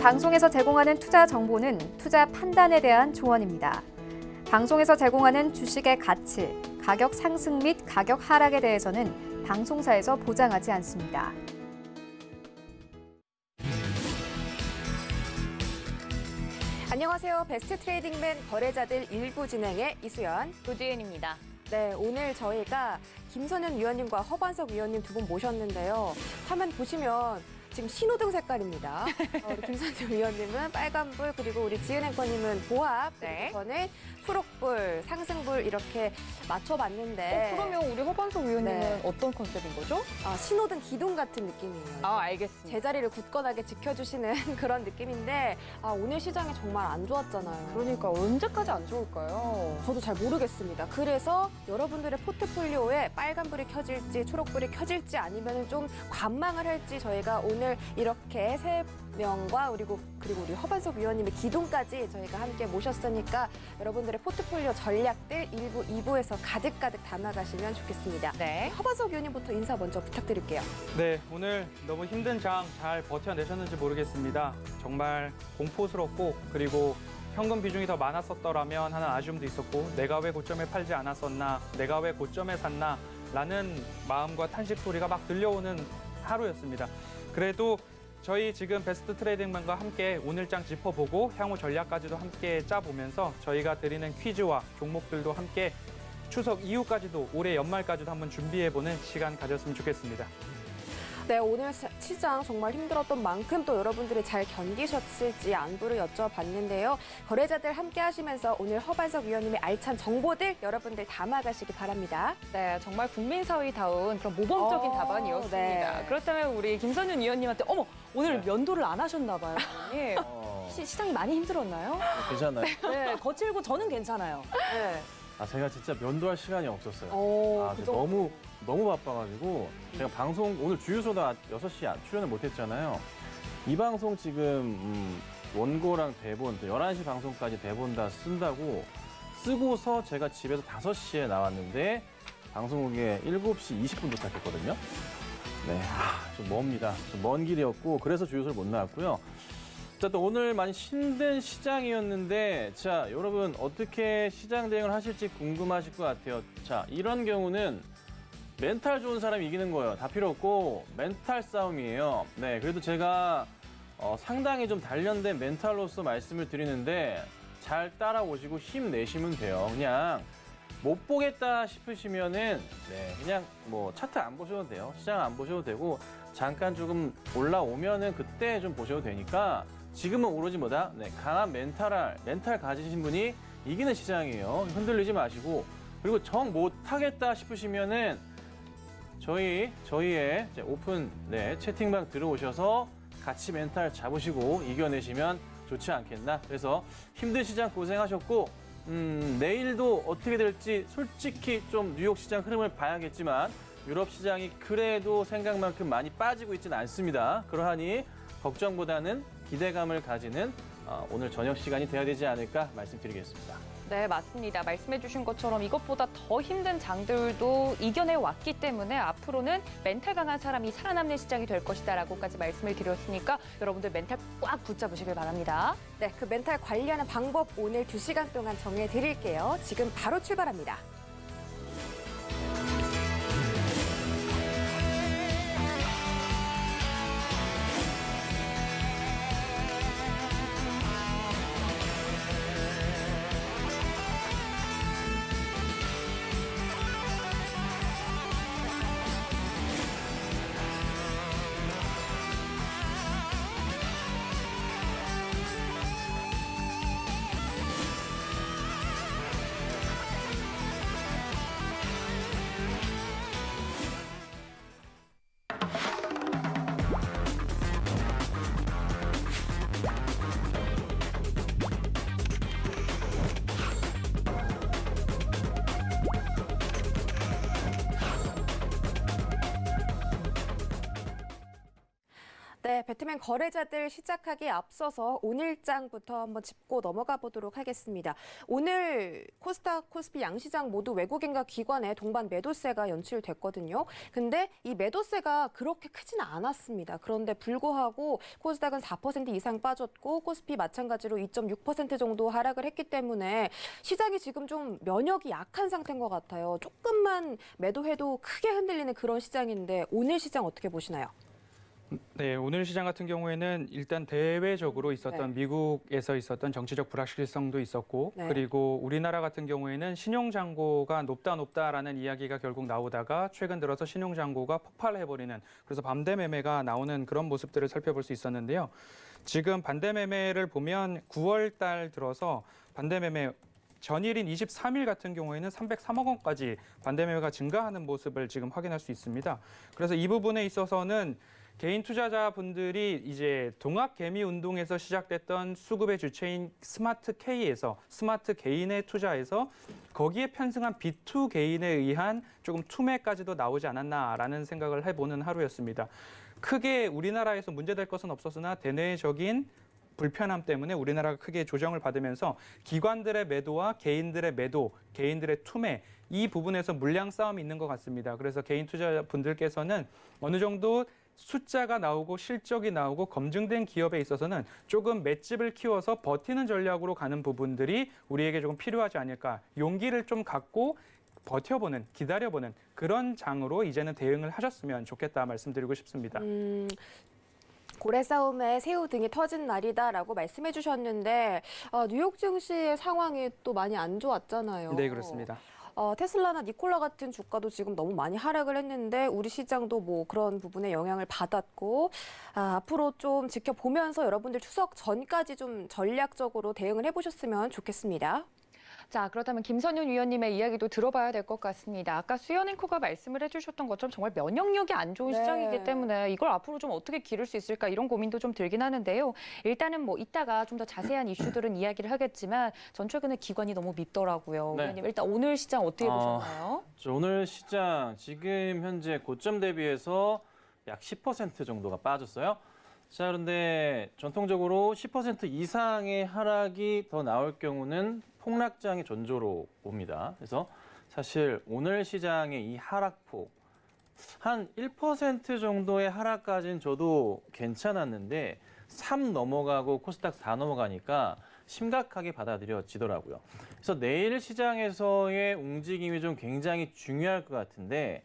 방송에서 제공하는 투자 정보는 투자 판단에 대한 조언입니다. 방송에서 제공하는 주식의 가치, 가격 상승 및 가격 하락에 대해서는 방송사에서 보장하지 않습니다. 안녕하세요. 베스트 트레이딩맨 거래자들 일부 진행의 이수연, 조지은입니다. 네, 오늘 저희가 김선현 위원님과 허반석 위원님 두 분 모셨는데요. 화면 보시면 지금 신호등 색깔입니다. 우리 김선현 위원님은 빨간불, 그리고 우리 지은 앵커님은 보합, 네. 그리고 저는 초록불, 상승불 이렇게 맞춰봤는데 그러면 우리 허반석 위원님은 네. 어떤 컨셉인 거죠? 신호등 기둥 같은 느낌이에요. 알겠습니다. 제자리를 굳건하게 지켜주시는 그런 느낌인데 오늘 시장이 정말 안 좋았잖아요. 그러니까 언제까지 안 좋을까요? 저도 잘 모르겠습니다. 그래서 여러분들의 포트폴리오에 빨간불이 켜질지 초록불이 켜질지 아니면 좀 관망을 할지 저희가 오늘 이렇게 세 명과 그리고 우리 허반석 위원님의 기둥까지 저희가 함께 모셨으니까 여러분들의 포트폴리오 전략들 1부, 2부에서 가득가득 담아가시면 좋겠습니다. 네. 허반석 위원님부터 인사 먼저 부탁드릴게요. 네, 오늘 너무 힘든 장 잘 버텨내셨는지 모르겠습니다. 정말 공포스럽고 그리고 현금 비중이 더 많았었더라면 하는 아쉬움도 있었고 내가 왜 고점에 팔지 않았었나, 내가 왜 고점에 샀나 라는 마음과 탄식 소리가 막 들려오는 하루였습니다. 그래도 저희 지금 베스트 트레이딩맨과 함께 오늘 장 짚어보고 향후 전략까지도 함께 짜보면서 저희가 드리는 퀴즈와 종목들도 함께 추석 이후까지도 올해 연말까지도 한번 준비해보는 시간 가졌으면 좋겠습니다. 네, 오늘 시장 정말 힘들었던 만큼 또 여러분들이 잘 견디셨을지 안부를 여쭤봤는데요. 거래자들 함께 하시면서 오늘 허반석 위원님의 알찬 정보들 여러분들 담아가시기 바랍니다. 네, 정말 국민사회다운 그런 모범적인 답안이었습니다. 네. 그렇다면 우리 김선윤 위원님한테 오늘 면도를 안 하셨나 봐요. 위원님. 시장이 많이 힘들었나요? 괜찮아요. 네, 거칠고 저는 괜찮아요. 네. 제가 진짜 면도할 시간이 없었어요. 그 진짜 너무 바빠가지고 제가 방송 오늘 주유소도 6시에 출연을 못했잖아요. 이 방송 지금 원고랑 대본, 11시 방송까지 대본 다 쓴다고 쓰고서 제가 집에서 5시에 나왔는데 방송국에 7시 20분 도착했거든요. 네, 좀 멉니다. 좀 먼 길이었고 그래서 주유소를 못 나왔고요. 자, 또 오늘 많이 힘든 시장이었는데 자, 여러분 어떻게 시장 대응을 하실지 궁금하실 것 같아요. 자, 이런 경우는 멘탈 좋은 사람이 이기는 거예요. 다 필요 없고 멘탈 싸움이에요. 네, 그래도 제가 상당히 좀 단련된 멘탈로서 말씀을 드리는데 잘 따라오시고 힘내시면 돼요. 그냥 못 보겠다 싶으시면은 그냥 뭐 차트 안 보셔도 돼요. 시장 안 보셔도 되고 잠깐 조금 올라오면은 그때 좀 보셔도 되니까 지금은 오로지 강한 멘탈 가지신 분이 이기는 시장이에요. 흔들리지 마시고 그리고 정 못하겠다 싶으시면은 저희의 오픈 채팅방 들어오셔서 같이 멘탈 잡으시고 이겨내시면 좋지 않겠나. 그래서 힘든 시장 고생하셨고 내일도 어떻게 될지 솔직히 좀 뉴욕 시장 흐름을 봐야겠지만 유럽 시장이 그래도 생각만큼 많이 빠지고 있지는 않습니다. 그러하니 걱정보다는 기대감을 가지는 오늘 저녁 시간이 돼야 되지 않을까 말씀드리겠습니다. 네, 맞습니다. 말씀해 주신 것처럼 이것보다 더 힘든 장들도 이겨내 왔기 때문에 앞으로는 멘탈 강한 사람이 살아남는 시장이 될 것이다라고까지 말씀을 드렸으니까 여러분들 멘탈 꽉 붙잡으시길 바랍니다. 네, 그 멘탈 관리하는 방법 오늘 2시간 동안 정해드릴게요. 지금 바로 출발합니다. 네, 배트맨 거래자들 시작하기에 앞서서 오늘장부터 한번 짚고 넘어가 보도록 하겠습니다. 오늘 코스닥, 코스피 양시장 모두 외국인과 기관의 동반 매도세가 연출됐거든요. 근데 이 매도세가 그렇게 크지는 않았습니다. 그런데 불구하고 코스닥은 4% 이상 빠졌고 코스피 마찬가지로 2.6% 정도 하락을 했기 때문에 시장이 지금 좀 면역이 약한 상태인 것 같아요. 조금만 매도해도 크게 흔들리는 그런 시장인데 오늘 시장 어떻게 보시나요? 네, 오늘 시장 같은 경우에는 일단 대외적으로 있었던 미국에서 있었던 정치적 불확실성도 있었고 그리고 우리나라 같은 경우에는 신용잔고가 높다라는 이야기가 결국 나오다가 최근 들어서 신용잔고가 폭발해버리는 그래서 반대 매매가 나오는 그런 모습들을 살펴볼 수 있었는데요. 지금 반대 매매를 보면 9월 달 들어서 반대 매매 전일인 23일 같은 경우에는 303억 원까지 반대 매매가 증가하는 모습을 지금 확인할 수 있습니다. 그래서 이 부분에 있어서는 개인 투자자분들이 이제 동학 개미 운동에서 시작됐던 수급의 주체인 스마트 K에서 스마트 개인의 투자에서 거기에 편승한 B2 개인에 의한 조금 투매까지도 나오지 않았나라는 생각을 해보는 하루였습니다. 크게 우리나라에서 문제될 것은 없었으나 대내적인 불편함 때문에 우리나라가 크게 조정을 받으면서 기관들의 매도와 개인들의 매도, 개인들의 투매 이 부분에서 물량 싸움이 있는 것 같습니다. 그래서 개인 투자분들께서는 어느 정도 숫자가 나오고 실적이 나오고 검증된 기업에 있어서는 조금 맷집을 키워서 버티는 전략으로 가는 부분들이 우리에게 조금 필요하지 않을까. 용기를 좀 갖고 버텨보는, 기다려보는 그런 장으로 이제는 대응을 하셨으면 좋겠다 말씀드리고 싶습니다. 고래 싸움에 새우 등이 터진 날이다라고 말씀해 주셨는데 뉴욕 증시의 상황이 또 많이 안 좋았잖아요. 네, 그렇습니다. 테슬라나 니콜라 같은 주가도 지금 너무 많이 하락을 했는데 우리 시장도 뭐 그런 부분에 영향을 받았고 앞으로 좀 지켜보면서 여러분들 추석 전까지 좀 전략적으로 대응을 해보셨으면 좋겠습니다. 자, 그렇다면 김선윤 위원님의 이야기도 들어봐야 될 것 같습니다. 아까 수연 앵커가 말씀을 해주셨던 것처럼 정말 면역력이 안 좋은 시장이기 때문에 이걸 앞으로 좀 어떻게 기를 수 있을까 이런 고민도 좀 들긴 하는데요. 일단은 뭐 이따가 좀 더 자세한 이슈들은 이야기를 하겠지만 전 최근에 기관이 너무 밉더라고요. 네. 위원님 일단 오늘 시장 어떻게 보셨나요? 오늘 시장 지금 현재 고점 대비해서 약 10% 정도가 빠졌어요. 자, 그런데 전통적으로 10% 이상의 하락이 더 나올 경우는 폭락장의 전조로 봅니다. 그래서 사실 오늘 시장의 이 하락폭 한 1% 정도의 하락까지는 저도 괜찮았는데 3 넘어가고 코스닥 4 넘어가니까 심각하게 받아들여지더라고요. 그래서 내일 시장에서의 움직임이 좀 굉장히 중요할 것 같은데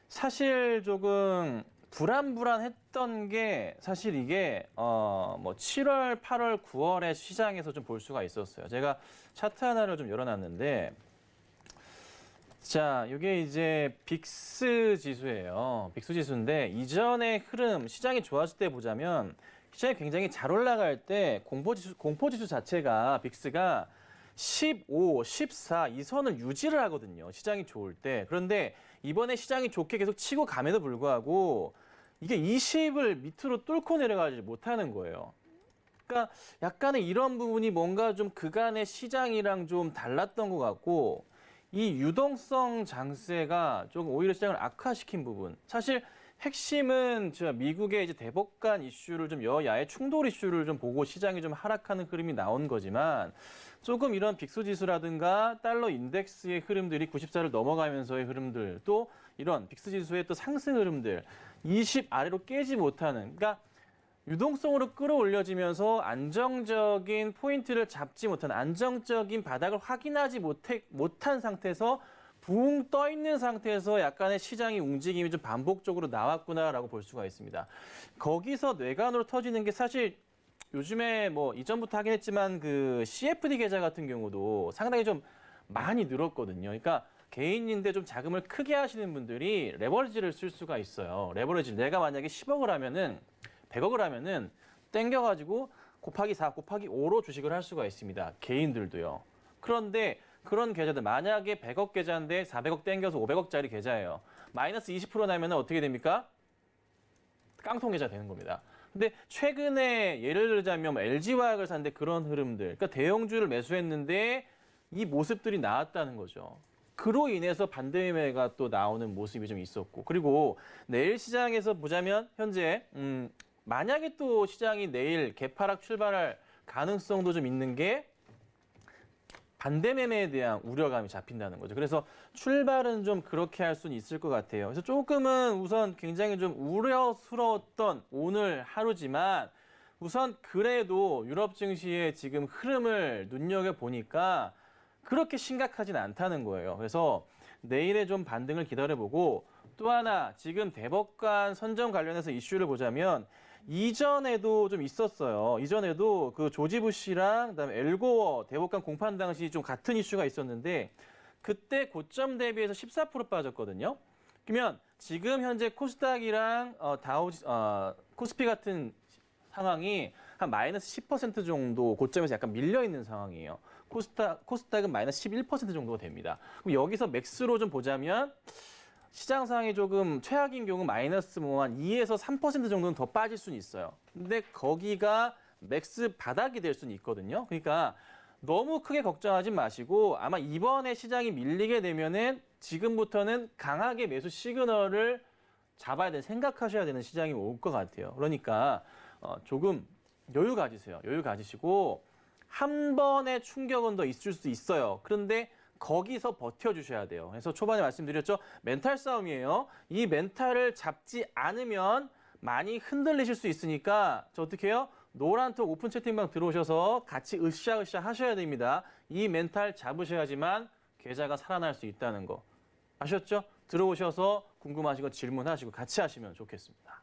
사실 조금 불안했던 게 사실 이게 뭐 7월, 8월, 9월에 시장에서 좀 볼 수가 있었어요. 제가 차트 하나를 좀 열어놨는데 자, 이게 이제 빅스 지수예요. 빅스 지수인데 이전의 흐름, 시장이 좋았을 때 보자면 시장이 굉장히 잘 올라갈 때 공포지수 자체가 빅스가 15, 14 이 선을 유지를 하거든요. 시장이 좋을 때. 그런데 이번에 시장이 좋게 계속 치고 감에도 불구하고 이게 20을 밑으로 뚫고 내려가지 못하는 거예요. 그러니까 약간의 이런 부분이 뭔가 좀 그간의 시장이랑 좀 달랐던 것 같고 이 유동성 장세가 조금 오히려 시장을 악화시킨 부분. 사실 핵심은 미국의 이제 대법관 이슈를 좀 여야의 충돌 이슈를 좀 보고 시장이 좀 하락하는 흐름이 나온 거지만 조금 이런 빅스 지수라든가 달러 인덱스의 흐름들이 94를 넘어가면서의 흐름들 또 이런 빅스 지수의 또 상승 흐름들 20 아래로 깨지 못하는 그러니까 유동성으로 끌어올려지면서 안정적인 포인트를 잡지 못한 안정적인 바닥을 확인하지 못한 상태에서 붕 떠 있는 상태에서 약간의 시장의 움직임이 좀 반복적으로 나왔구나라고 볼 수가 있습니다. 거기서 뇌관으로 터지는 게 사실 요즘에 뭐 이전부터 하긴 했지만 그 CFD 계좌 같은 경우도 상당히 좀 많이 늘었거든요. 그러니까 개인인데 좀 자금을 크게 하시는 분들이 레버리지를 쓸 수가 있어요. 레버리지 내가 만약에 10억을 하면은 100억을 하면은 땡겨가지고 곱하기 4, 곱하기 5로 주식을 할 수가 있습니다. 개인들도요. 그런데 그런 계좌들 만약에 100억 계좌인데 400억 땡겨서 500억짜리 계좌예요. 마이너스 20% 나면 어떻게 됩니까? 깡통 계좌 되는 겁니다. 근데 최근에 예를 들자면 LG화학을 샀는데 그런 흐름들, 그러니까 대형주를 매수했는데 이 모습들이 나왔다는 거죠. 그로 인해서 반대 매매가 또 나오는 모습이 좀 있었고, 그리고 내일 시장에서 보자면 현재 만약에 또 시장이 내일 개파락 출발할 가능성도 좀 있는 게 반대 매매에 대한 우려감이 잡힌다는 거죠. 그래서 출발은 좀 그렇게 할 수는 있을 것 같아요. 그래서 조금은 우선 굉장히 좀 우려스러웠던 오늘 하루지만 우선 그래도 유럽 증시의 지금 흐름을 눈여겨보니까 그렇게 심각하진 않다는 거예요. 그래서 내일의 좀 반등을 기다려보고 또 하나 지금 대법관 선정 관련해서 이슈를 보자면 이전에도 좀 있었어요. 이전에도 그 조지 부시랑 그다음에 엘고어 대법관 공판 당시 좀 같은 이슈가 있었는데 그때 고점 대비해서 14% 빠졌거든요. 그러면 지금 현재 코스닥이랑 코스피 같은 상황이 한 마이너스 10% 정도 고점에서 약간 밀려 있는 상황이에요. 코스닥은 마이너스 11% 정도가 됩니다. 그럼 여기서 맥스로 좀 보자면 시장 상황이 조금 최악인 경우 마이너스 한 2에서 3% 정도는 더 빠질 수는 있어요. 근데 거기가 맥스 바닥이 될 수는 있거든요. 그러니까 너무 크게 걱정하지 마시고 아마 이번에 시장이 밀리게 되면은 지금부터는 강하게 매수 시그널을 잡아야 되는 생각하셔야 되는 시장이 올 것 같아요. 그러니까 조금 여유 가지세요. 여유 가지시고 한 번의 충격은 더 있을 수 있어요. 그런데 거기서 버텨주셔야 돼요. 그래서 초반에 말씀드렸죠. 멘탈 싸움이에요. 이 멘탈을 잡지 않으면 많이 흔들리실 수 있으니까 저 어떻게 해요? 노란톡 오픈 채팅방 들어오셔서 같이 으쌰으쌰 하셔야 됩니다. 이 멘탈 잡으셔야지만 계좌가 살아날 수 있다는 거. 아셨죠? 들어오셔서 궁금하신 거 질문하시고 같이 하시면 좋겠습니다.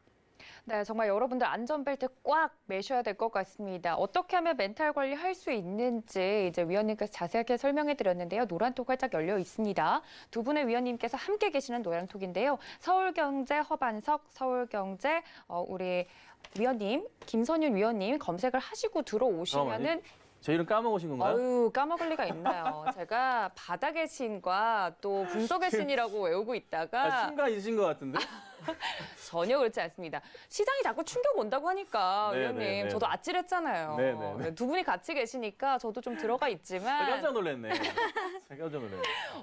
네, 정말 여러분들 안전벨트 꽉 매셔야 될 것 같습니다. 어떻게 하면 멘탈 관리할 수 있는지 이제 위원님께서 자세하게 설명해 드렸는데요. 노란톡 활짝 열려 있습니다. 두 분의 위원님께서 함께 계시는 노란톡인데요. 서울경제 허반석, 서울경제 우리 위원님, 김선윤 위원님 검색을 하시고 들어오시면은 제 이름 까먹으신 건가요? 아유, 까먹을 리가 있나요? 제가 바닥의 신과 또 분석의 신이라고 외우고 있다가 순간 잊으신 것 같은데? 전혀 그렇지 않습니다. 시장이 자꾸 충격 온다고 하니까 네, 위원님 네, 네. 저도 아찔했잖아요. 네, 네, 네. 두 분이 같이 계시니까 저도 좀 들어가 있지만 깜짝 놀랐네. 깜짝 놀랐네.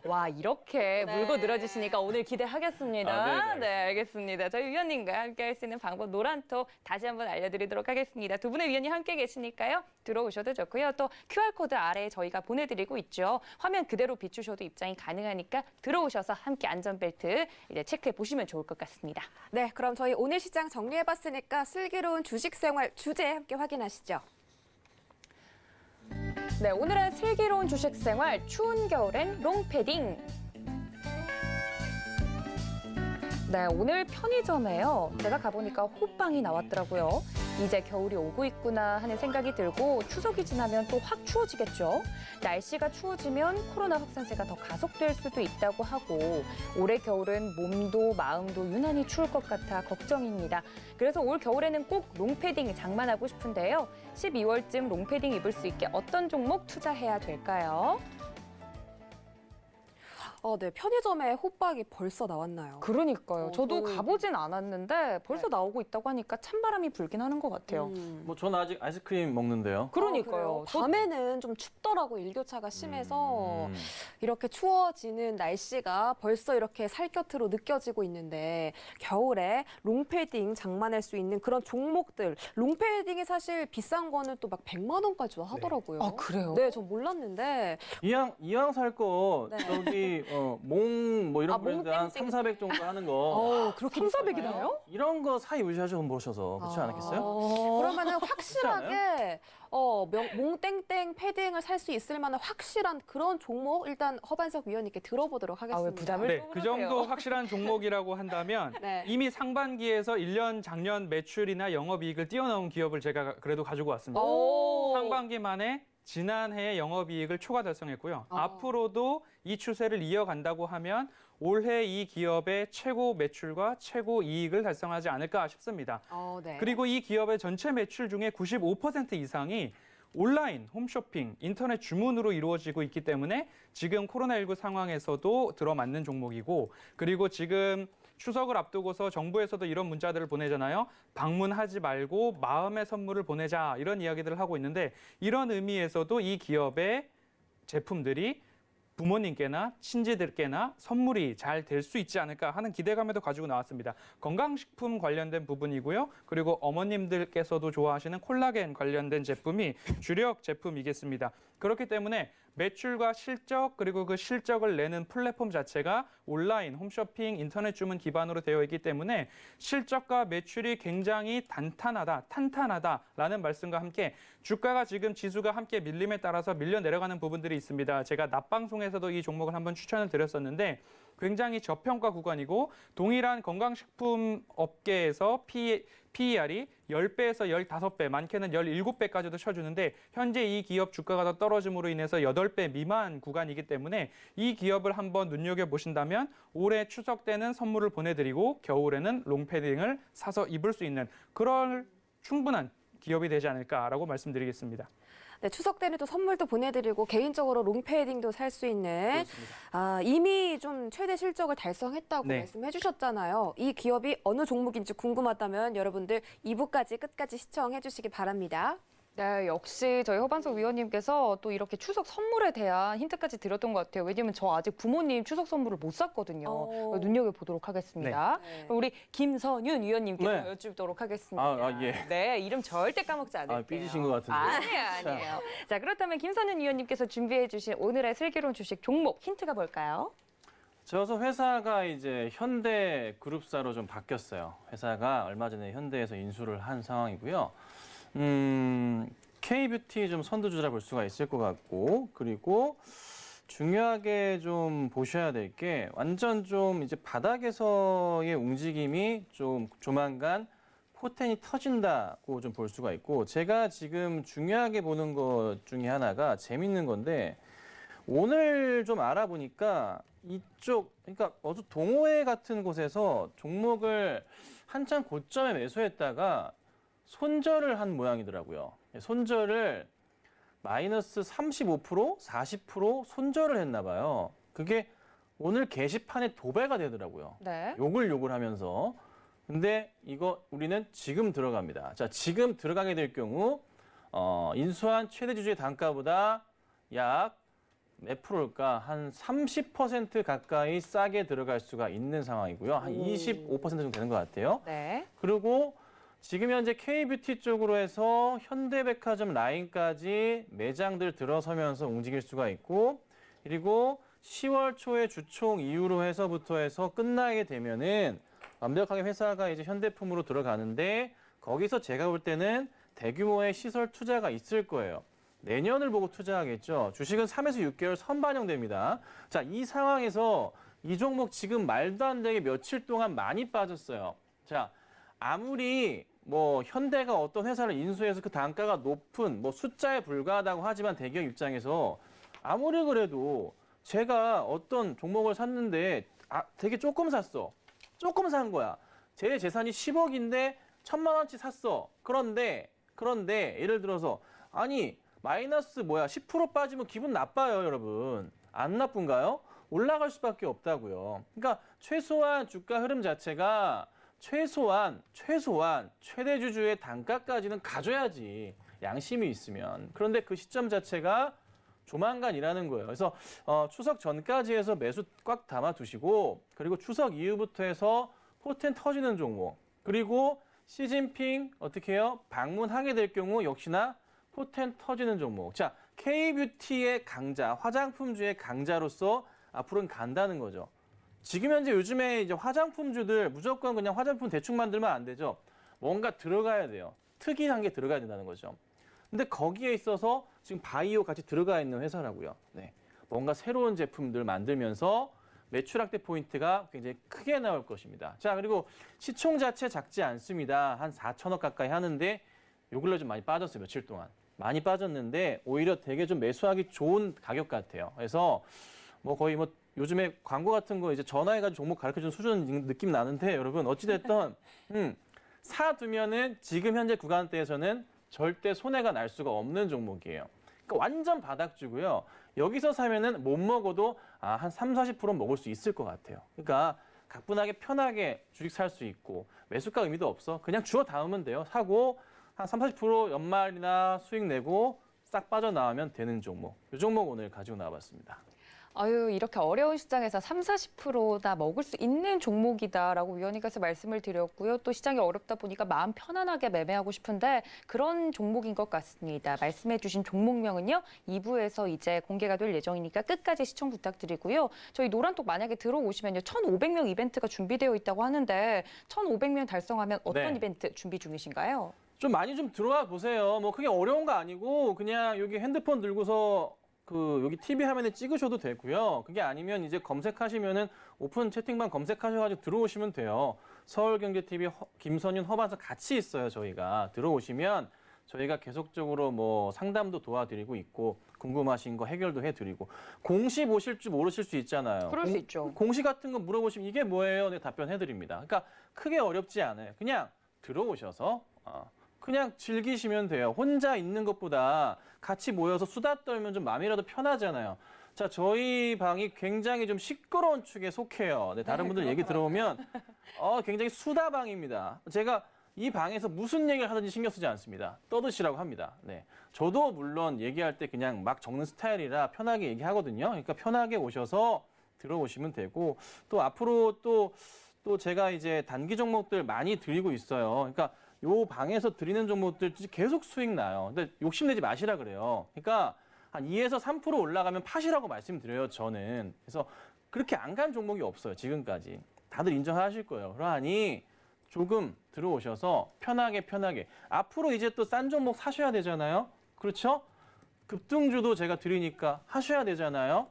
와 이렇게 네. 물고 늘어지시니까 오늘 기대하겠습니다. 네네. 네, 알겠습니다. 저희 위원님과 함께 할 수 있는 방법 노란톡 다시 한번 알려드리도록 하겠습니다. 두 분의 위원님 함께 계시니까요. 들어오셔도 좋고요. 또 QR코드 아래에 저희가 보내드리고 있죠. 화면 그대로 비추셔도 입장이 가능하니까 들어오셔서 함께 안전벨트 이제 체크해 보시면 좋을 것 같습니다. 네, 그럼 저희 오늘 시장 정리해봤으니까 슬기로운 주식 생활 주제 함께 확인하시죠. 네, 오늘은 슬기로운 주식 생활 추운 겨울엔 롱패딩. 네, 오늘 편의점에요. 제가 가보니까 호빵이 나왔더라고요. 이제 겨울이 오고 있구나 하는 생각이 들고 추석이 지나면 또 확 추워지겠죠. 날씨가 추워지면 코로나 확산세가 더 가속될 수도 있다고 하고 올해 겨울은 몸도 마음도 유난히 추울 것 같아 걱정입니다. 그래서 올 겨울에는 꼭 롱패딩 장만하고 싶은데요. 12월쯤 롱패딩 입을 수 있게 어떤 종목 투자해야 될까요? 네, 편의점에 호빵이 벌써 나왔나요? 그러니까요. 저도 저희- 가보진 않았는데 벌써 네. 나오고 있다고 하니까 찬바람이 불긴 하는 것 같아요. 뭐 저는 아직 아이스크림 먹는데요. 그러니까요. 저- 밤에는 좀 춥더라고 일교차가 심해서 음. 이렇게 추워지는 날씨가 벌써 이렇게 살곁으로 느껴지고 있는데 겨울에 롱패딩 장만할 수 있는 그런 종목들 롱패딩이 사실 비싼 거는 또 막 100만 원까지도 하더라고요. 아, 그래요? 네, 전 몰랐는데 이왕 살 거 네. 저기 몽 뭐 이런 아, 브랜드 한 몽땡땡. 3,400 정도 하는 거 그렇게 3,400이 나요? 이런 거 사 입으셔서 모르셔서 그렇지 않았겠어요? 그러면은 확실하게 몽땡땡 패딩을 살 수 있을 만한 확실한 그런 종목 일단 허반석 위원님께 들어보도록 하겠습니다. 왜 부담을 네, 또 그 그러세요? 정도 확실한 종목이라고 한다면 네. 이미 상반기에서 1년 작년 매출이나 영업이익을 뛰어넘은 기업을 제가 그래도 가지고 왔습니다. 오. 상반기 만에 지난해 영업이익을 초과 달성했고요. 앞으로도 이 추세를 이어간다고 하면 올해 이 기업의 최고 매출과 최고 이익을 달성하지 않을까 싶습니다. 네. 그리고 이 기업의 전체 매출 중에 95% 이상이 온라인, 홈쇼핑, 인터넷 주문으로 이루어지고 있기 때문에 지금 코로나19 상황에서도 들어맞는 종목이고 그리고 지금 추석을 앞두고서 정부에서도 이런 문자들을 보내잖아요. 방문하지 말고 마음의 선물을 보내자 이런 이야기들을 하고 있는데 이런 의미에서도 이 기업의 제품들이 부모님께나 친지들께나 선물이 잘 될 수 있지 않을까 하는 기대감에도 가지고 나왔습니다. 건강식품 관련된 부분이고요. 그리고 어머님들께서도 좋아하시는 콜라겐 관련된 제품이 주력 제품이겠습니다. 그렇기 때문에 매출과 실적 그리고 그 실적을 내는 플랫폼 자체가 온라인, 홈쇼핑, 인터넷 주문 기반으로 되어 있기 때문에 실적과 매출이 굉장히 탄탄하다라는 말씀과 함께 주가가 지금 지수가 함께 밀림에 따라서 밀려 내려가는 부분들이 있습니다. 제가 낮방송에서도 이 종목을 한번 추천을 드렸었는데 굉장히 저평가 구간이고 동일한 건강식품 업계에서 PER이 10배에서 15배, 많게는 17배까지도 쳐주는데 현재 이 기업 주가가 더 떨어짐으로 인해서 8배 미만 구간이기 때문에 이 기업을 한번 눈여겨보신다면 올해 추석 때는 선물을 보내드리고 겨울에는 롱패딩을 사서 입을 수 있는 그런 충분한 기업이 되지 않을까라고 말씀드리겠습니다. 네, 추석 때는 또 선물도 보내드리고 개인적으로 롱패딩도 살 수 있는 이미 좀 최대 실적을 달성했다고 네. 말씀해 주셨잖아요. 이 기업이 어느 종목인지 궁금하다면 여러분들 2부까지 끝까지 시청해 주시기 바랍니다. 네, 역시 저희 허반석 위원님께서 또 이렇게 추석 선물에 대한 힌트까지 드렸던 것 같아요. 왜냐면 저 아직 부모님 추석 선물을 못 샀거든요. 눈여겨보도록 하겠습니다. 네. 그럼 우리 김선윤 위원님께서 네. 여쭙도록 하겠습니다. 예. 네, 이름 절대 까먹지 않을게요. 삐지신 것 같은데. 아니에요. 자, 그렇다면 김선윤 위원님께서 준비해 주신 오늘의 슬기로운 주식 종목 힌트가 뭘까요? 저서 회사가 이제 현대그룹사로 좀 바뀌었어요. 회사가 얼마 전에 현대에서 인수를 한 상황이고요. K뷰티 좀 선두주자 볼 수가 있을 것 같고, 그리고 중요하게 좀 보셔야 될 게 완전 좀 이제 바닥에서의 움직임이 좀 조만간 포텐이 터진다고 좀 볼 수가 있고, 제가 지금 중요하게 보는 것 중에 하나가 재밌는 건데, 오늘 좀 알아보니까 이쪽, 그러니까 어제 동호회 같은 곳에서 종목을 한참 고점에 매수했다가 손절을 한 모양이더라고요. 손절을 마이너스 35%, 40% 손절을 했나 봐요. 그게 오늘 게시판에 도배가 되더라고요. 네. 욕을 하면서. 근데 이거 우리는 지금 들어갑니다. 자, 지금 들어가게 될 경우 인수한 최대 주주의 단가보다 약 몇 프로일까? 한 30% 가까이 싸게 들어갈 수가 있는 상황이고요. 한 25% 정도 되는 것 같아요. 네. 그리고 지금 현재 K뷰티 쪽으로 해서 현대백화점 라인까지 매장들 들어서면서 움직일 수가 있고, 그리고 10월 초에 주총 이후로 해서 끝나게 되면은 완벽하게 회사가 이제 현대품으로 들어가는데, 거기서 제가 볼 때는 대규모의 시설 투자가 있을 거예요. 내년을 보고 투자하겠죠. 주식은 3에서 6개월 선반영됩니다. 자, 이 상황에서 이 종목 지금 말도 안 되게 며칠 동안 많이 빠졌어요. 자, 아무리 뭐 현대가 어떤 회사를 인수해서 그 단가가 높은 뭐 숫자에 불과하다고 하지만 대기업 입장에서 아무리 그래도 제가 어떤 종목을 샀는데 되게 조금 샀어. 조금 산 거야. 제 재산이 10억인데 1,000만 원치 샀어. 그런데 예를 들어서 아니 마이너스 10% 빠지면 기분 나빠요, 여러분. 안 나쁜가요? 올라갈 수밖에 없다고요. 그러니까 최소한 주가 흐름 자체가 최소한 최대 주주의 단가까지는 가져야지. 양심이 있으면. 그런데 그 시점 자체가 조만간이라는 거예요. 그래서 추석 전까지 해서 매수 꽉 담아 두시고, 그리고 추석 이후부터 해서 포텐 터지는 종목, 그리고 시진핑 어떻게 해요? 방문하게 될 경우 역시나 포텐 터지는 종목. 자, K뷰티의 강자, 화장품주의 강자로서 앞으로는 간다는 거죠. 지금 현재 요즘에 이제 화장품주들 무조건 그냥 화장품 대충 만들면 안 되죠. 뭔가 들어가야 돼요. 특이한 게 들어가야 된다는 거죠. 근데 거기에 있어서 지금 바이오 같이 들어가 있는 회사라고요. 네. 뭔가 새로운 제품들 만들면서 매출 확대 포인트가 굉장히 크게 나올 것입니다. 자, 그리고 시총 자체 작지 않습니다. 한 4천억 가까이 하는데 요 근래 좀 많이 빠졌어요. 며칠 동안. 많이 빠졌는데 오히려 되게 좀 매수하기 좋은 가격 같아요. 그래서 뭐 거의 뭐 요즘에 광고 같은 거 이제 전화해가지고 종목 가르쳐주는 수준 느낌 나는데, 여러분 어찌됐든 사두면은 지금 현재 구간대에서는 절대 손해가 날 수가 없는 종목이에요. 그러니까 완전 바닥주고요. 여기서 사면은 못 먹어도 한 30-40% 먹을 수 있을 것 같아요. 그러니까 가뿐하게 편하게 주식 살 수 있고, 매수가 의미도 없어. 그냥 주워 담으면 돼요. 사고 한 30-40% 연말이나 수익 내고 싹 빠져나오면 되는 종목. 이 종목 오늘 가지고 나와봤습니다. 아유, 이렇게 어려운 시장에서 30-40%나 먹을 수 있는 종목이다라고 위원님께서 말씀을 드렸고요. 또 시장이 어렵다 보니까 마음 편안하게 매매하고 싶은데 그런 종목인 것 같습니다. 말씀해 주신 종목명은요. 2부에서 이제 공개가 될 예정이니까 끝까지 시청 부탁드리고요. 저희 노란톡 만약에 들어오시면요. 1,500명 이벤트가 준비되어 있다고 하는데 1,500명 달성하면 어떤 네. 이벤트 준비 중이신가요? 좀 많이 좀 들어와 보세요. 뭐 크게 어려운 거 아니고 그냥 여기 핸드폰 들고서 여기 TV 화면에 찍으셔도 되고요. 그게 아니면 이제 검색하시면은 오픈 채팅방 검색하셔가지고 들어오시면 돼요. 서울경제TV 김선윤 허반서 같이 있어요. 저희가 들어오시면 저희가 계속적으로 뭐 상담도 도와드리고 있고 궁금하신 거 해결도 해드리고 공시 보실 줄 모르실 수 있잖아요. 그럴 수 있죠. 공시 같은 거 물어보시면 이게 뭐예요? 네, 답변해드립니다. 그러니까 크게 어렵지 않아요. 그냥 들어오셔서 그냥 즐기시면 돼요. 혼자 있는 것보다 같이 모여서 수다 떨면 좀 마음이라도 편하잖아요. 자, 저희 방이 굉장히 좀 시끄러운 축에 속해요. 네, 다른 분들 얘기 들어보면 굉장히 수다방입니다. 제가 이 방에서 무슨 얘기를 하든지 신경 쓰지 않습니다. 떠드시라고 합니다. 네, 저도 물론 얘기할 때 그냥 막 적는 스타일이라 편하게 얘기하거든요. 그러니까 편하게 오셔서 들어오시면 되고 또 앞으로 또 제가 이제 단기 종목들 많이 드리고 있어요. 그러니까 요 방에서 드리는 종목들 계속 수익 나요. 근데 욕심내지 마시라 그래요. 그러니까 한 2에서 3% 올라가면 파시라고 말씀드려요, 저는. 그래서 그렇게 안 간 종목이 없어요, 지금까지. 다들 인정하실 거예요. 그러니 조금 들어오셔서 편하게. 앞으로 이제 또 싼 종목 사셔야 되잖아요. 그렇죠? 급등주도 제가 드리니까 하셔야 되잖아요.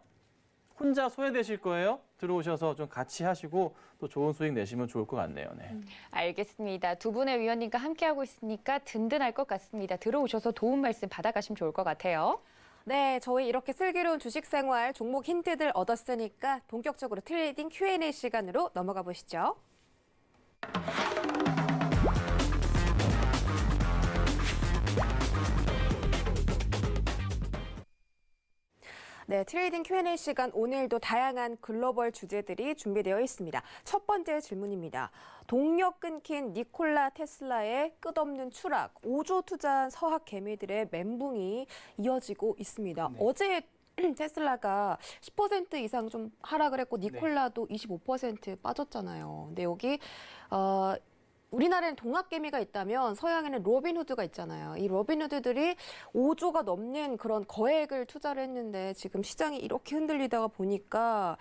혼자 소외되실 거예요. 들어오셔서 좀 같이 하시고 또 좋은 수익 내시면 좋을 것 같네요. 네. 알겠습니다. 두 분의 위원님과 함께하고 있으니까 든든할 것 같습니다. 들어오셔서 도움 말씀 받아가시면 좋을 것 같아요. 네, 저희 이렇게 슬기로운 주식 생활 종목 힌트들 얻었으니까 본격적으로 트레이딩 Q&A 시간으로 넘어가 보시죠. 네, 트레이딩 Q&A 시간 오늘도 다양한 글로벌 주제들이 준비되어 있습니다. 첫 번째 질문입니다. 동력 끊긴 니콜라 테슬라의 끝없는 추락, 5조 투자한 서학 개미들의 멘붕이 이어지고 있습니다. 네. 어제 테슬라가 10% 이상 좀 하락을 했고 니콜라도 25% 빠졌잖아요. 근데 여기 우리나라에는 동학개미가 있다면 서양에는 로빈후드가 있잖아요. 이 로빈후드들이 5조가 넘는 그런 거액을 투자를 했는데 지금 시장이 이렇게 흔들리다가 보니까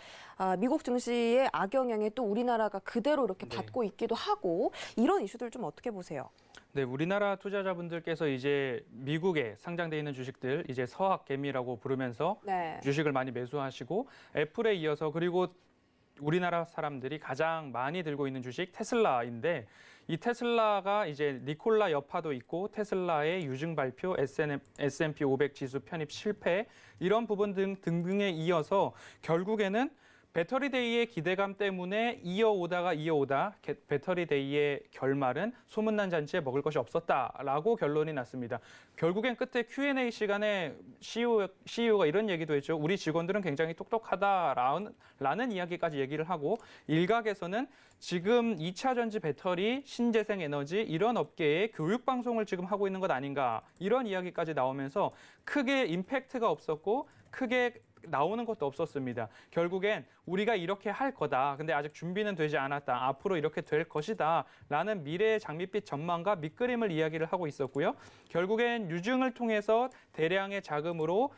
미국 증시의 악영향에 또 우리나라가 그대로 이렇게 네. 받고 있기도 하고 이런 이슈들 좀 어떻게 보세요? 네, 우리나라 투자자분들께서 이제 미국에 상장돼 있는 주식들 이제 서학개미라고 부르면서 네. 주식을 많이 매수하시고 애플에 이어서 그리고 우리나라 사람들이 가장 많이 들고 있는 주식 테슬라인데 이 테슬라가 이제 니콜라 여파도 있고 테슬라의 유증 발표, S&P 500 지수 편입 실패 이런 부분 등등에 이어서 결국에는 배터리데이의 기대감 때문에 이어오다 배터리데이의 결말은 소문난 잔치에 먹을 것이 없었다라고 결론이 났습니다. 결국엔 끝에 Q&A 시간에 CEO가 이런 얘기도 했죠. 우리 직원들은 굉장히 똑똑하다라는 이야기까지 얘기를 하고 일각에서는 지금 2차 전지 배터리, 신재생 에너지 이런 업계에 교육 방송을 지금 하고 있는 것 아닌가 이런 이야기까지 나오면서 크게 임팩트가 없었고 크게 나오는 것도 없었습니다. 결국엔 우리가 이렇게 할 거다. 근데 아직 준비는 되지 않았다. 앞으로 이렇게 될 것이다. 라는 미래의 장밋빛 전망과 밑그림을 이야기를 하고 있었고요. 결국엔 유증을 통해서 대량의 자금으로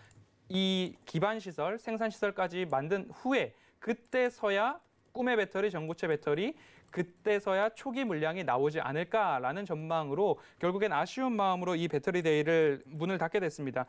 이 기반시설, 생산시설까지 만든 후에 그때서야 꿈의 배터리, 전고체 배터리 그때서야 초기 물량이 나오지 않을까라는 전망으로 결국엔 아쉬운 마음으로 이 배터리 데이를 문을 닫게 됐습니다.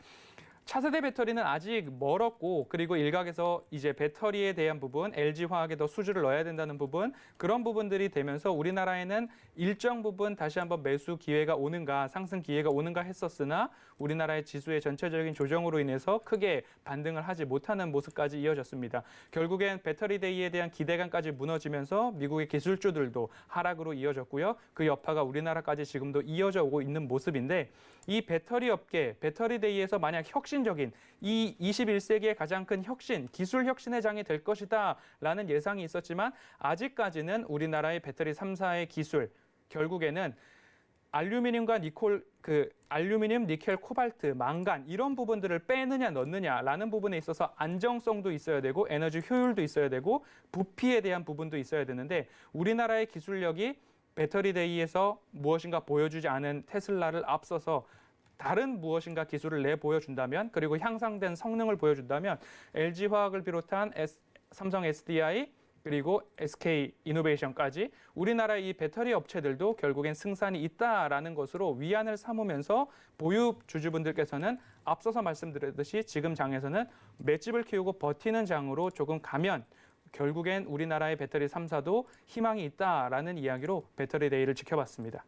차세대 배터리는 아직 멀었고 그리고 일각에서 이제 배터리에 대한 부분, LG화학에 더 수주를 넣어야 된다는 부분 그런 부분들이 되면서 우리나라에는 일정 부분 다시 한번 매수 기회가 오는가 상승 기회가 오는가 했었으나 우리나라의 지수의 전체적인 조정으로 인해서 크게 반등을 하지 못하는 모습까지 이어졌습니다. 결국엔 배터리데이에 대한 기대감까지 무너지면서 미국의 기술주들도 하락으로 이어졌고요. 그 여파가 우리나라까지 지금도 이어져 오고 있는 모습인데 이 배터리 업계, 배터리데이에서 만약 혁신적인 이 21세기의 가장 큰 혁신, 기술 혁신의 장이 될 것이다 라는 예상이 있었지만 아직까지는 우리나라의 배터리 3사의 기술, 결국에는 알루미늄과 알루미늄, 니켈, 코발트, 망간 이런 부분들을 빼느냐 넣느냐라는 부분에 있어서 안정성도 있어야 되고 에너지 효율도 있어야 되고 부피에 대한 부분도 있어야 되는데 우리나라의 기술력이 배터리데이에서 무엇인가 보여주지 않은 테슬라를 앞서서 다른 무엇인가 기술을 내보여준다면 그리고 향상된 성능을 보여준다면 LG화학을 비롯한 삼성 SDI 그리고 SK 이노베이션까지 우리나라의 이 배터리 업체들도 결국엔 승산이 있다라는 것으로 위안을 삼으면서 보유 주주분들께서는 앞서서 말씀드렸듯이 지금 장에서는 맷집을 키우고 버티는 장으로 조금 가면 결국엔 우리나라의 배터리 3사도 희망이 있다라는 이야기로 배터리 데이를 지켜봤습니다.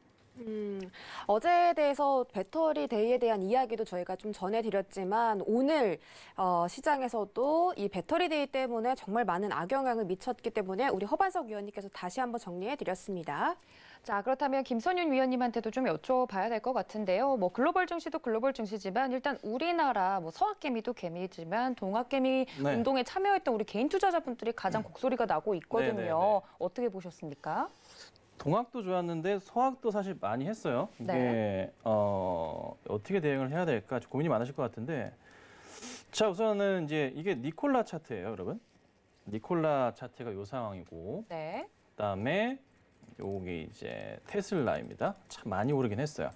어제에 대해서 배터리 데이에 대한 이야기도 저희가 좀 전해드렸지만 오늘 시장에서도 이 배터리 데이 때문에 정말 많은 악영향을 미쳤기 때문에 우리 허반석 위원님께서 다시 한번 정리해드렸습니다. 자, 그렇다면 김선윤 위원님한테도 좀 여쭤봐야 될 것 같은데요. 뭐 글로벌 증시도 글로벌 증시지만 일단 우리나라 뭐 서학개미도 개미지만 동학개미 네. 운동에 참여했던 우리 개인 투자자분들이 가장 곡소리가 나고 있거든요. 네네네. 어떻게 보셨습니까? 동학도 좋았는데 서학도 사실 많이 했어요. 이게 네. 어떻게 대응을 해야 될까 좀 고민이 많으실 것 같은데 자 우선은 이제 이게 니콜라 차트예요, 여러분. 니콜라 차트가 이 상황이고 네. 그다음에 요게 이제 테슬라입니다. 참 많이 오르긴 했어요.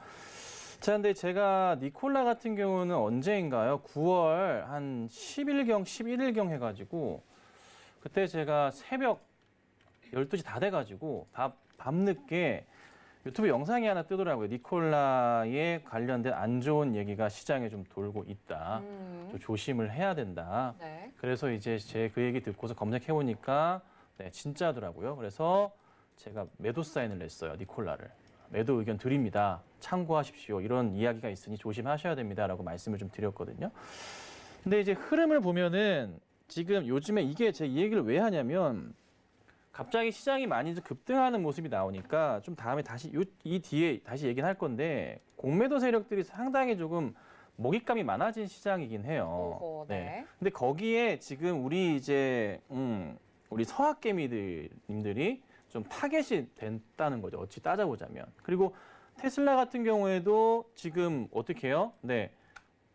자, 근데 제가 니콜라 같은 경우는 언제인가요? 9월 한 10일경, 11일경 해가지고 그때 제가 새벽 12시 다 돼가지고 밤늦게 유튜브 영상이 하나 뜨더라고요. 니콜라에 관련된 안 좋은 얘기가 시장에 좀 돌고 있다. 좀 조심을 해야 된다. 네. 그래서 이제 제 그 얘기 듣고서 검색해보니까 네, 진짜더라고요. 그래서 제가 매도 사인을 냈어요. 니콜라를. 매도 의견 드립니다. 참고하십시오. 이런 이야기가 있으니 조심하셔야 됩니다라고 말씀을 좀 드렸거든요. 근데 이제 흐름을 보면은 지금 요즘에 이게 제 이 얘기를 왜 하냐면 갑자기 시장이 많이 급등하는 모습이 나오니까 좀 다음에 다시 이 뒤에 다시 얘기는 할 건데 공매도 세력들이 상당히 조금 먹잇감이 많아진 시장이긴 해요. 오호, 네. 근데 거기에 지금 우리 이제 우리 서학개미들님들이 좀 타겟이 됐다는 거죠. 어찌 따져보자면. 그리고 테슬라 같은 경우에도 지금 어떻게 해요? 네.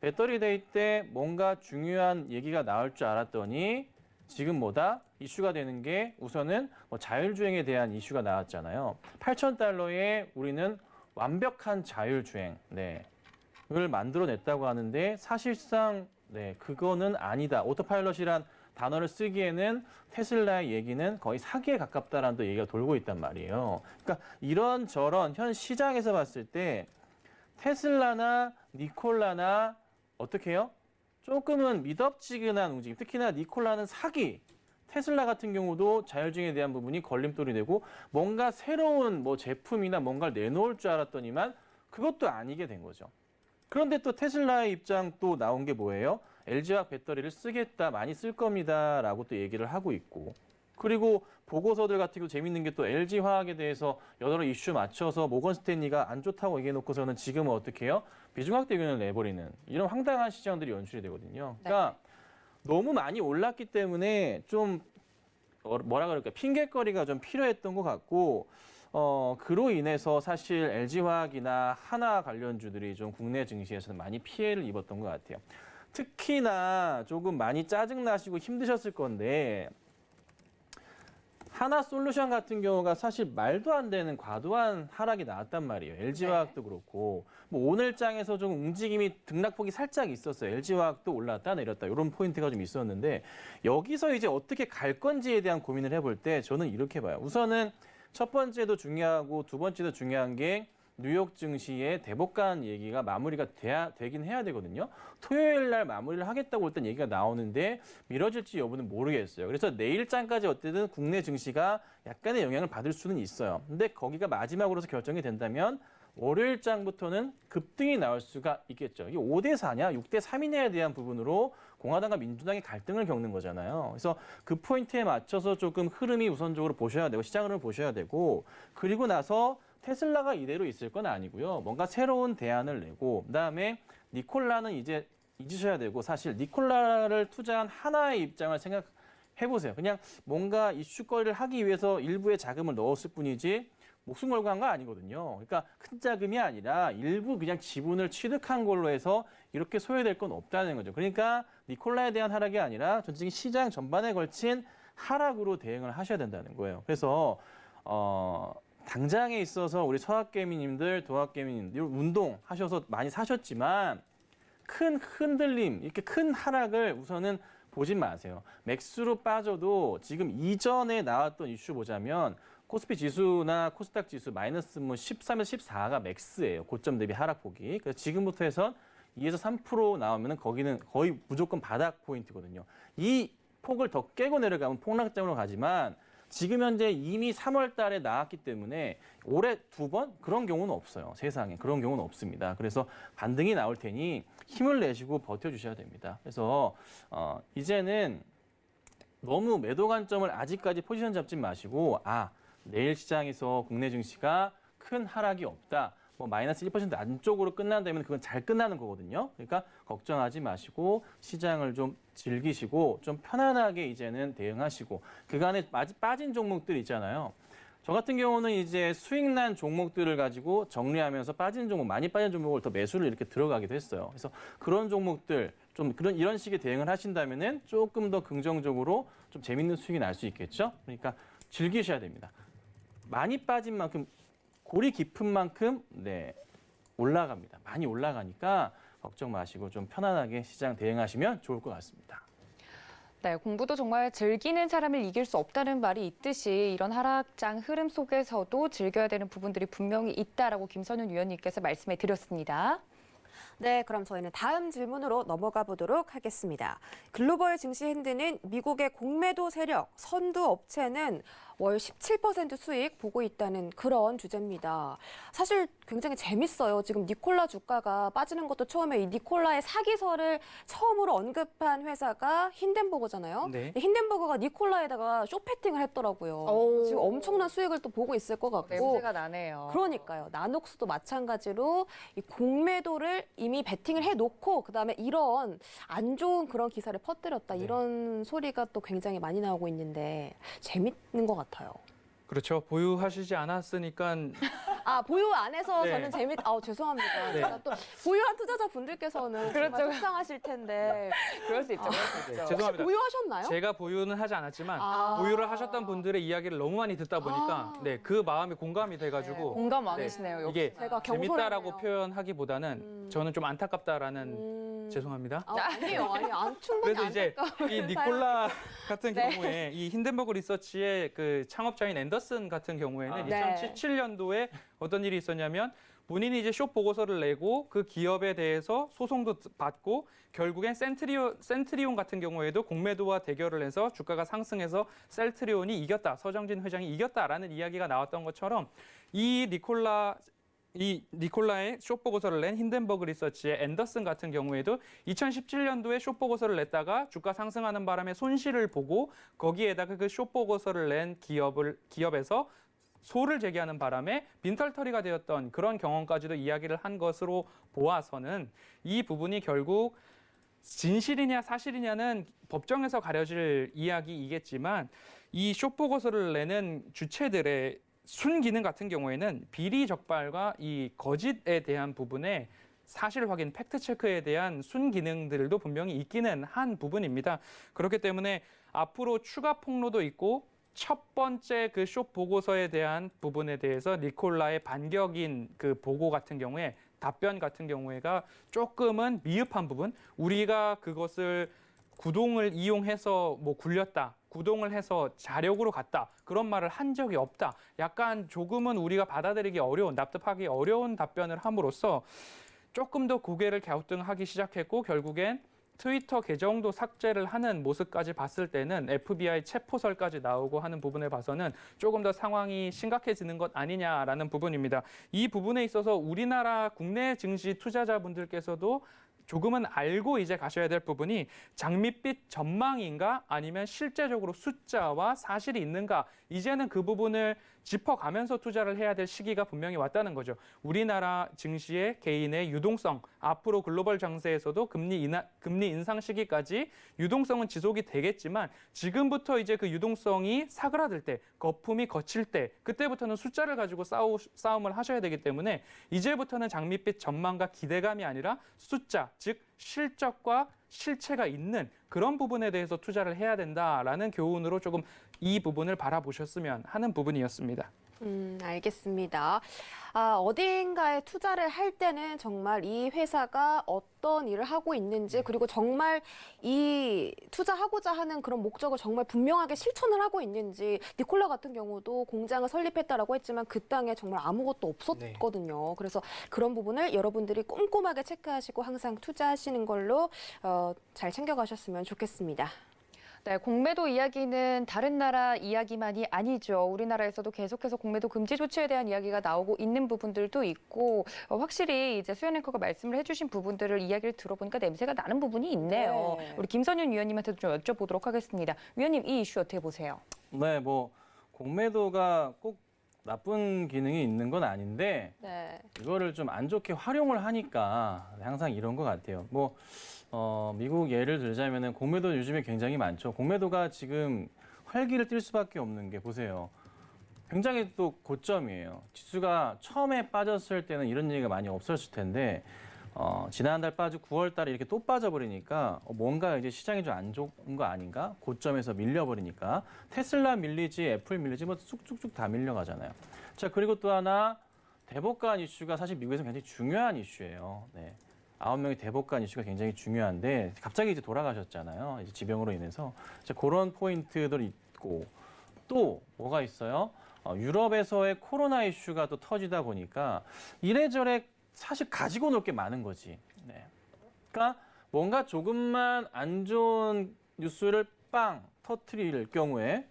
배터리 데이 때 뭔가 중요한 얘기가 나올 줄 알았더니 지금 뭐다? 이슈가 되는 게 우선은 뭐 자율주행에 대한 이슈가 나왔잖아요. 8,000달러에 우리는 완벽한 자율주행, 네. 을 만들어냈다고 하는데 사실상 네, 그거는 아니다. 오토파일럿이란 단어를 쓰기에는 테슬라의 얘기는 거의 사기에 가깝다라는 또 얘기가 돌고 있단 말이에요. 그러니까 이런저런 현 시장에서 봤을 때 테슬라나 니콜라나 어떻게 해요? 조금은 미덥지근한 움직임. 특히나 니콜라는 사기. 테슬라 같은 경우도 자율주행에 대한 부분이 걸림돌이 되고 뭔가 새로운 뭐 제품이나 뭔가를 내놓을 줄 알았더니만 그것도 아니게 된 거죠. 그런데 또 테슬라의 입장 또 나온 게 뭐예요? LG화학 배터리를 쓰겠다, 많이 쓸 겁니다라고 또 얘기를 하고 있고 그리고 보고서들 같은 경우 재밌는 게 또 LG화학에 대해서 여러 이슈 맞춰서 모건 스탠리가 안 좋다고 얘기해놓고서는 지금은 어떻게 해요? 비중학대 의견을 내버리는 이런 황당한 시장들이 연출이 되거든요. 그러니까 너무 많이 올랐기 때문에 좀 뭐라 그럴까 핑계거리가 좀 필요했던 것 같고 그로 인해서 사실 LG화학이나 하나 관련주들이 좀 국내 증시에서는 많이 피해를 입었던 것 같아요. 특히나 조금 많이 짜증나시고 힘드셨을 건데 하나솔루션 같은 경우가 사실 말도 안 되는 과도한 하락이 나왔단 말이에요. LG화학도 그렇고 뭐 오늘 장에서 좀 움직임이 등락폭이 살짝 있었어요. LG화학도 올랐다 내렸다 이런 포인트가 좀 있었는데 여기서 이제 어떻게 갈 건지에 대한 고민을 해볼 때 저는 이렇게 봐요. 우선은 첫 번째도 중요하고 두 번째도 중요한 게 뉴욕 증시의 대법관 얘기가 마무리가 되긴 해야 되거든요. 토요일 날 마무리를 하겠다고 일단 얘기가 나오는데 미뤄질지 여부는 모르겠어요. 그래서 내일장까지 어쨌든 국내 증시가 약간의 영향을 받을 수는 있어요. 근데 거기가 마지막으로서 결정이 된다면 월요일장부터는 급등이 나올 수가 있겠죠. 이게 5대 4냐 6대 3이냐에 대한 부분으로 공화당과 민주당이 갈등을 겪는 거잖아요. 그래서 그 포인트에 맞춰서 조금 흐름이 우선적으로 보셔야 되고 시장 흐름을 보셔야 되고 그리고 나서 테슬라가 이대로 있을 건 아니고요. 뭔가 새로운 대안을 내고 그다음에 니콜라는 이제 잊으셔야 되고 사실 니콜라를 투자한 하나의 입장을 생각해보세요. 그냥 뭔가 이슈거리를 하기 위해서 일부의 자금을 넣었을 뿐이지 목숨 걸고 한 거 아니거든요. 그러니까 큰 자금이 아니라 일부 그냥 지분을 취득한 걸로 해서 이렇게 소외될 건 없다는 거죠. 그러니까 니콜라에 대한 하락이 아니라 전체적인 시장 전반에 걸친 하락으로 대응을 하셔야 된다는 거예요. 그래서 당장에 있어서 우리 서학개미님들, 도학개미님들 운동하셔서 많이 사셨지만 큰 흔들림, 이렇게 큰 하락을 우선은 보지 마세요. 맥스로 빠져도 지금 이전에 나왔던 이슈 보자면 코스피 지수나 코스닥 지수 마이너스 뭐 13에서 14가 맥스예요. 고점 대비 하락폭이. 그래서 지금부터 해서 2에서 3% 나오면 거기는 거의 무조건 바닥 포인트거든요. 이 폭을 더 깨고 내려가면 폭락장으로 가지만 지금 현재 이미 3월 달에 나왔기 때문에 올해 2번 그런 경우는 없어요. 세상에 그런 경우는 없습니다. 그래서 반등이 나올 테니 힘을 내시고 버텨주셔야 됩니다. 그래서 이제는 너무 매도 관점을 아직까지 포지션 잡지 마시고 내일 시장에서 국내 증시가 큰 하락이 없다. 뭐 마이너스 1% 안쪽으로 끝난다면 그건 잘 끝나는 거거든요. 그러니까 걱정하지 마시고 시장을 좀 즐기시고 좀 편안하게 이제는 대응하시고 그간에 빠진 종목들 있잖아요. 저 같은 경우는 이제 수익난 종목들을 가지고 정리하면서 많이 빠진 종목을 더 매수를 이렇게 들어가기도 했어요. 그래서 그런 종목들 좀 이런 식의 대응을 하신다면은 조금 더 긍정적으로 좀 재밌는 수익이 날 수 있겠죠. 그러니까 즐기셔야 됩니다. 많이 빠진 만큼 골이 깊은 만큼 올라갑니다. 많이 올라가니까 걱정 마시고 좀 편안하게 시장 대응하시면 좋을 것 같습니다. 네, 공부도 정말 즐기는 사람을 이길 수 없다는 말이 있듯이 이런 하락장 흐름 속에서도 즐겨야 되는 부분들이 분명히 있다라고 김선윤 위원님께서 말씀해 드렸습니다. 네, 그럼 저희는 다음 질문으로 넘어가 보도록 하겠습니다. 글로벌 증시 핸드는 미국의 공매도 세력, 선두 업체는 월 17% 수익 보고 있다는 그런 주제입니다. 사실 굉장히 재밌어요. 지금 니콜라 주가가 빠지는 것도 처음에 이 니콜라의 사기설을 처음으로 언급한 회사가 힌덴버거잖아요. 네. 힌덴버거가 니콜라에다가 쇼패팅을 했더라고요. 지금 엄청난 수익을 또 보고 있을 것 같고. 냄새가 나네요. 그러니까요. 나녹스도 마찬가지로 이 공매도를 이미 베팅을 해놓고 그다음에 이런 안 좋은 그런 기사를 퍼뜨렸다. 이런 소리가 또 굉장히 많이 나오고 있는데 재밌는 것 같아요. 그렇죠. 보유하시지 않았으니까 보유 안 해서 네. 저는 죄송합니다. 네. 제가 또 보유한 투자자분들께서는 정말 그렇죠. 속상하실 텐데 그럴 수 있죠. 그럴 수 있죠. 죄송합니다. 보유하셨나요? 제가 보유는 하지 않았지만 아. 보유를 하셨던 분들의 이야기를 너무 많이 듣다 보니까 그 마음이 공감이 돼가지고 공감 많으시네요. 역시. 이게 제가 재밌다라고 경솔하네요. 표현하기보다는 저는 좀 안타깝다라는 죄송합니다. 아니에요. 충분히 그래서 이제 안타까운 이 니콜라 같은 네. 경우에 이 힌덴버그 리서치의 그 창업자인 앤더슨 같은 경우에는 네. 2017년도에 어떤 일이 있었냐면 본인이 이제 숏 보고서를 내고 그 기업에 대해서 소송도 받고 결국엔 센트리온 같은 경우에도 공매도와 대결을 해서 주가가 상승해서 셀트리온이 이겼다. 서정진 회장이 이겼다라는 이야기가 나왔던 것처럼 이 니콜라의 숏 보고서를 낸 힌덴버그 리서치의 앤더슨 같은 경우에도 2017년도에 숏 보고서를 냈다가 주가 상승하는 바람에 손실을 보고 거기에다가 그 숏 보고서를 낸 기업에서 소를 제기하는 바람에 빈털터리가 되었던 그런 경험까지도 이야기를 한 것으로 보아서는 이 부분이 결국 진실이냐 사실이냐는 법정에서 가려질 이야기이겠지만 이 숏 보고서를 내는 주체들의 순기능 같은 경우에는 비리 적발과 이 거짓에 대한 부분에 사실 확인, 팩트 체크에 대한 순기능들도 분명히 있기는 한 부분입니다. 그렇기 때문에 앞으로 추가 폭로도 있고 첫 번째 그 숏 보고서에 대한 부분에 대해서 니콜라의 반격인 그 보고 같은 경우에 답변 같은 경우에가 조금은 미흡한 부분, 우리가 그것을 구동을 이용해서 뭐 굴렸다, 구동을 해서 자력으로 갔다, 그런 말을 한 적이 없다. 약간 조금은 우리가 받아들이기 어려운, 납득하기 어려운 답변을 함으로써 조금 더 고개를 갸우뚱하기 시작했고 결국엔 트위터 계정도 삭제를 하는 모습까지 봤을 때는 FBI 체포설까지 나오고 하는 부분에 봐서는 조금 더 상황이 심각해지는 것 아니냐라는 부분입니다. 이 부분에 있어서 우리나라 국내 증시 투자자분들께서도 조금은 알고 이제 가셔야 될 부분이 장밋빛 전망인가 아니면 실제적으로 숫자와 사실이 있는가, 이제는 그 부분을 짚어가면서 투자를 해야 될 시기가 분명히 왔다는 거죠. 우리나라 증시의 개인의 유동성, 앞으로 글로벌 장세에서도 금리 인상 시기까지 유동성은 지속이 되겠지만 지금부터 이제 그 유동성이 사그라들 때, 거품이 거칠 때, 그때부터는 숫자를 가지고 싸움을 하셔야 되기 때문에 이제부터는 장밋빛 전망과 기대감이 아니라 숫자, 즉 실적과 실체가 있는 그런 부분에 대해서 투자를 해야 된다라는 교훈으로 조금 이 부분을 바라보셨으면 하는 부분이었습니다. 알겠습니다. 어딘가에 투자를 할 때는 정말 이 회사가 어떤 일을 하고 있는지 그리고 정말 이 투자하고자 하는 그런 목적을 정말 분명하게 실천을 하고 있는지 니콜라 같은 경우도 공장을 설립했다라고 했지만 그 땅에 정말 아무것도 없었거든요. 그래서 그런 부분을 여러분들이 꼼꼼하게 체크하시고 항상 투자하시는 걸로 잘 챙겨가셨으면 좋겠습니다. 네, 공매도 이야기는 다른 나라 이야기만이 아니죠. 우리나라에서도 계속해서 공매도 금지 조치에 대한 이야기가 나오고 있는 부분들도 있고 확실히 이제 수연 앵커가 말씀을 해주신 부분들을 이야기를 들어보니까 냄새가 나는 부분이 있네요. 네. 우리 김선윤 위원님한테도 좀 여쭤보도록 하겠습니다. 위원님, 이 이슈 어떻게 보세요? 네, 뭐 공매도가 꼭 나쁜 기능이 있는 건 아닌데 네. 이거를 좀 안 좋게 활용을 하니까 항상 이런 것 같아요. 뭐 미국 예를 들자면은 공매도 요즘에 굉장히 많죠. 공매도가 지금 활기를 띨 수밖에 없는 게 보세요. 굉장히 또 고점이에요. 지수가 처음에 빠졌을 때는 이런 얘기가 많이 없었을 텐데 지난달 빠지고 9월 달에 이렇게 또 빠져버리니까 뭔가 이제 시장이 좀 안 좋은 거 아닌가? 고점에서 밀려버리니까 테슬라 밀리지 애플 밀리지 뭐 쑥쑥쑥 다 밀려가잖아요. 자, 그리고 또 하나 대법관 이슈가 사실 미국에서 굉장히 중요한 이슈예요. 네. 9명의 대법관 이슈가 굉장히 중요한데 갑자기 이제 돌아가셨잖아요. 이제 지병으로 인해서. 자, 그런 포인트들이 있고 또 뭐가 있어요? 유럽에서의 코로나 이슈가 또 터지다 보니까 이래저래 사실 가지고 놀 게 많은 거지. 네. 그러니까 뭔가 조금만 안 좋은 뉴스를 빵 터트릴 경우에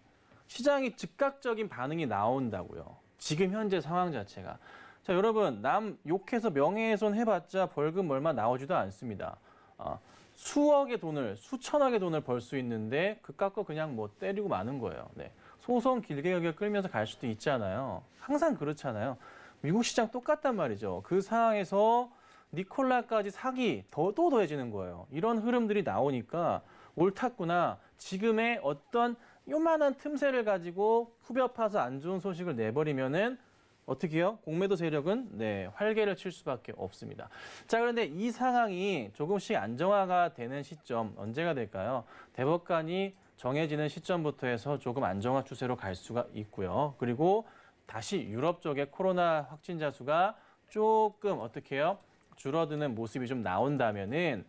시장이 즉각적인 반응이 나온다고요. 지금 현재 상황 자체가. 자, 여러분, 남 욕해서 명예훼손 해봤자 벌금 얼마 나오지도 않습니다. 수억의 돈을, 수천억의 돈을 벌 수 있는데 그 깎고 그냥 뭐 때리고 마는 거예요. 네. 소송 길게 끌면서 갈 수도 있잖아요. 항상 그렇잖아요. 미국 시장 똑같단 말이죠. 그 상황에서 니콜라까지 사기 또 더해지는 거예요. 이런 흐름들이 나오니까 옳았구나. 지금의 어떤 요만한 틈새를 가지고 후벼 파서 안 좋은 소식을 내버리면은 어떻게 해요? 공매도 세력은 활개를 칠 수밖에 없습니다. 자, 그런데 이 상황이 조금씩 안정화가 되는 시점 언제가 될까요? 대법관이 정해지는 시점부터 해서 조금 안정화 추세로 갈 수가 있고요. 그리고 다시 유럽 쪽의 코로나 확진자 수가 조금 어떻게 해요? 줄어드는 모습이 좀 나온다면은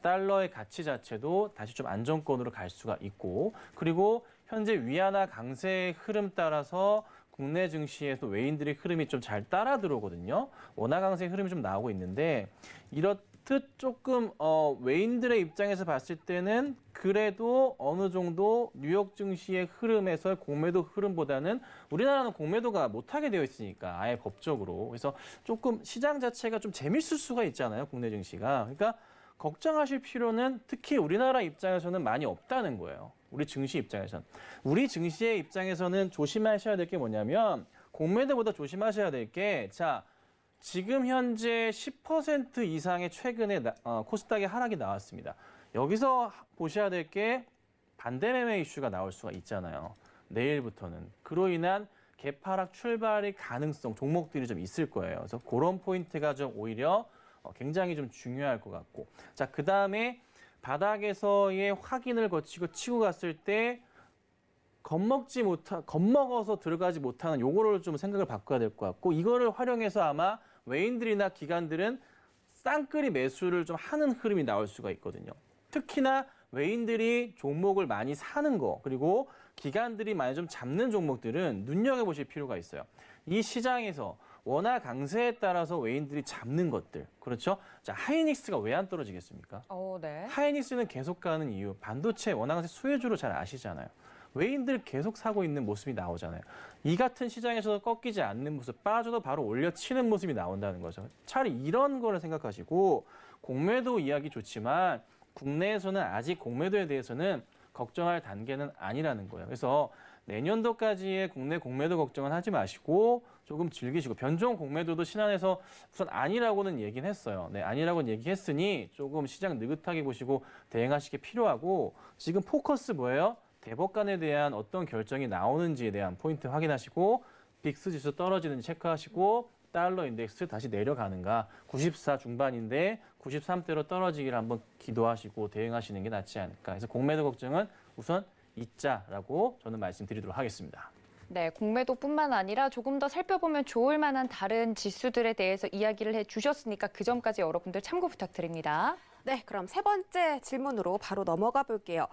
달러의 가치 자체도 다시 좀 안정권으로 갈 수가 있고, 그리고 현재 위안화 강세의 흐름 따라서 국내 증시에서 외인들의 흐름이 좀 잘 따라 들어오거든요. 원화 강세의 흐름이 좀 나오고 있는데 이렇듯 조금 외인들의 입장에서 봤을 때는 그래도 어느 정도 뉴욕 증시의 흐름에서 공매도 흐름보다는 우리나라는 공매도가 못하게 되어 있으니까 아예 법적으로. 그래서 조금 시장 자체가 좀 재밌을 수가 있잖아요. 국내 증시가. 그러니까 걱정하실 필요는 특히 우리나라 입장에서는 많이 없다는 거예요. 우리 증시 입장에서는. 우리 증시의 입장에서는 조심하셔야 될 게 뭐냐면 공매도보다 조심하셔야 될 게 자, 지금 현재 10% 이상의 최근에 코스닥의 하락이 나왔습니다. 여기서 보셔야 될 게 반대 매매 이슈가 나올 수가 있잖아요. 내일부터는. 그로 인한 개파락 출발의 가능성, 종목들이 좀 있을 거예요. 그래서 그런 포인트가 좀 오히려 굉장히 좀 중요할 것 같고. 자, 그 다음에 바닥에서의 확인을 거치고 치고 갔을 때 겁먹어서 들어가지 못하는 요거를 좀 생각을 바꿔야 될 것 같고, 이거를 활용해서 아마 외인들이나 기관들은 쌍끌이 매수를 좀 하는 흐름이 나올 수가 있거든요. 특히나 외인들이 종목을 많이 사는 거, 그리고 기관들이 많이 좀 잡는 종목들은 눈여겨보실 필요가 있어요. 이 시장에서 원화 강세에 따라서 외인들이 잡는 것들. 그렇죠? 자, 하이닉스가 왜 안 떨어지겠습니까? 네. 하이닉스는 계속 가는 이유, 반도체 원화 강세 수혜주로 잘 아시잖아요. 외인들 계속 사고 있는 모습이 나오잖아요. 이 같은 시장에서도 꺾이지 않는 모습, 빠져도 바로 올려치는 모습이 나온다는 거죠. 차라리 이런 거를 생각하시고, 공매도 이야기 좋지만 국내에서는 아직 공매도에 대해서는 걱정할 단계는 아니라는 거예요. 그래서 내년도까지의 국내 공매도 걱정은 하지 마시고 조금 즐기시고 변종 공매도도 신안에서 우선 아니라고는 얘기는 했어요. 네, 아니라고는 얘기했으니 조금 시장 느긋하게 보시고 대응하시기 필요하고 지금 포커스 뭐예요? 대법관에 대한 어떤 결정이 나오는지에 대한 포인트 확인하시고 빅스 지수 떨어지는지 체크하시고 달러 인덱스 다시 내려가는가 94 중반인데 93대로 떨어지기를 한번 기도하시고 대응하시는 게 낫지 않을까. 그래서 공매도 걱정은 우선 잊자라고 저는 말씀드리도록 하겠습니다. 네, 공매도뿐만 아니라 조금 더 살펴보면 좋을 만한 다른 지수들에 대해서 이야기를 해주셨으니까 그 점까지 여러분들 참고 부탁드립니다. 네, 그럼 세 번째 질문으로 바로 넘어가 볼게요.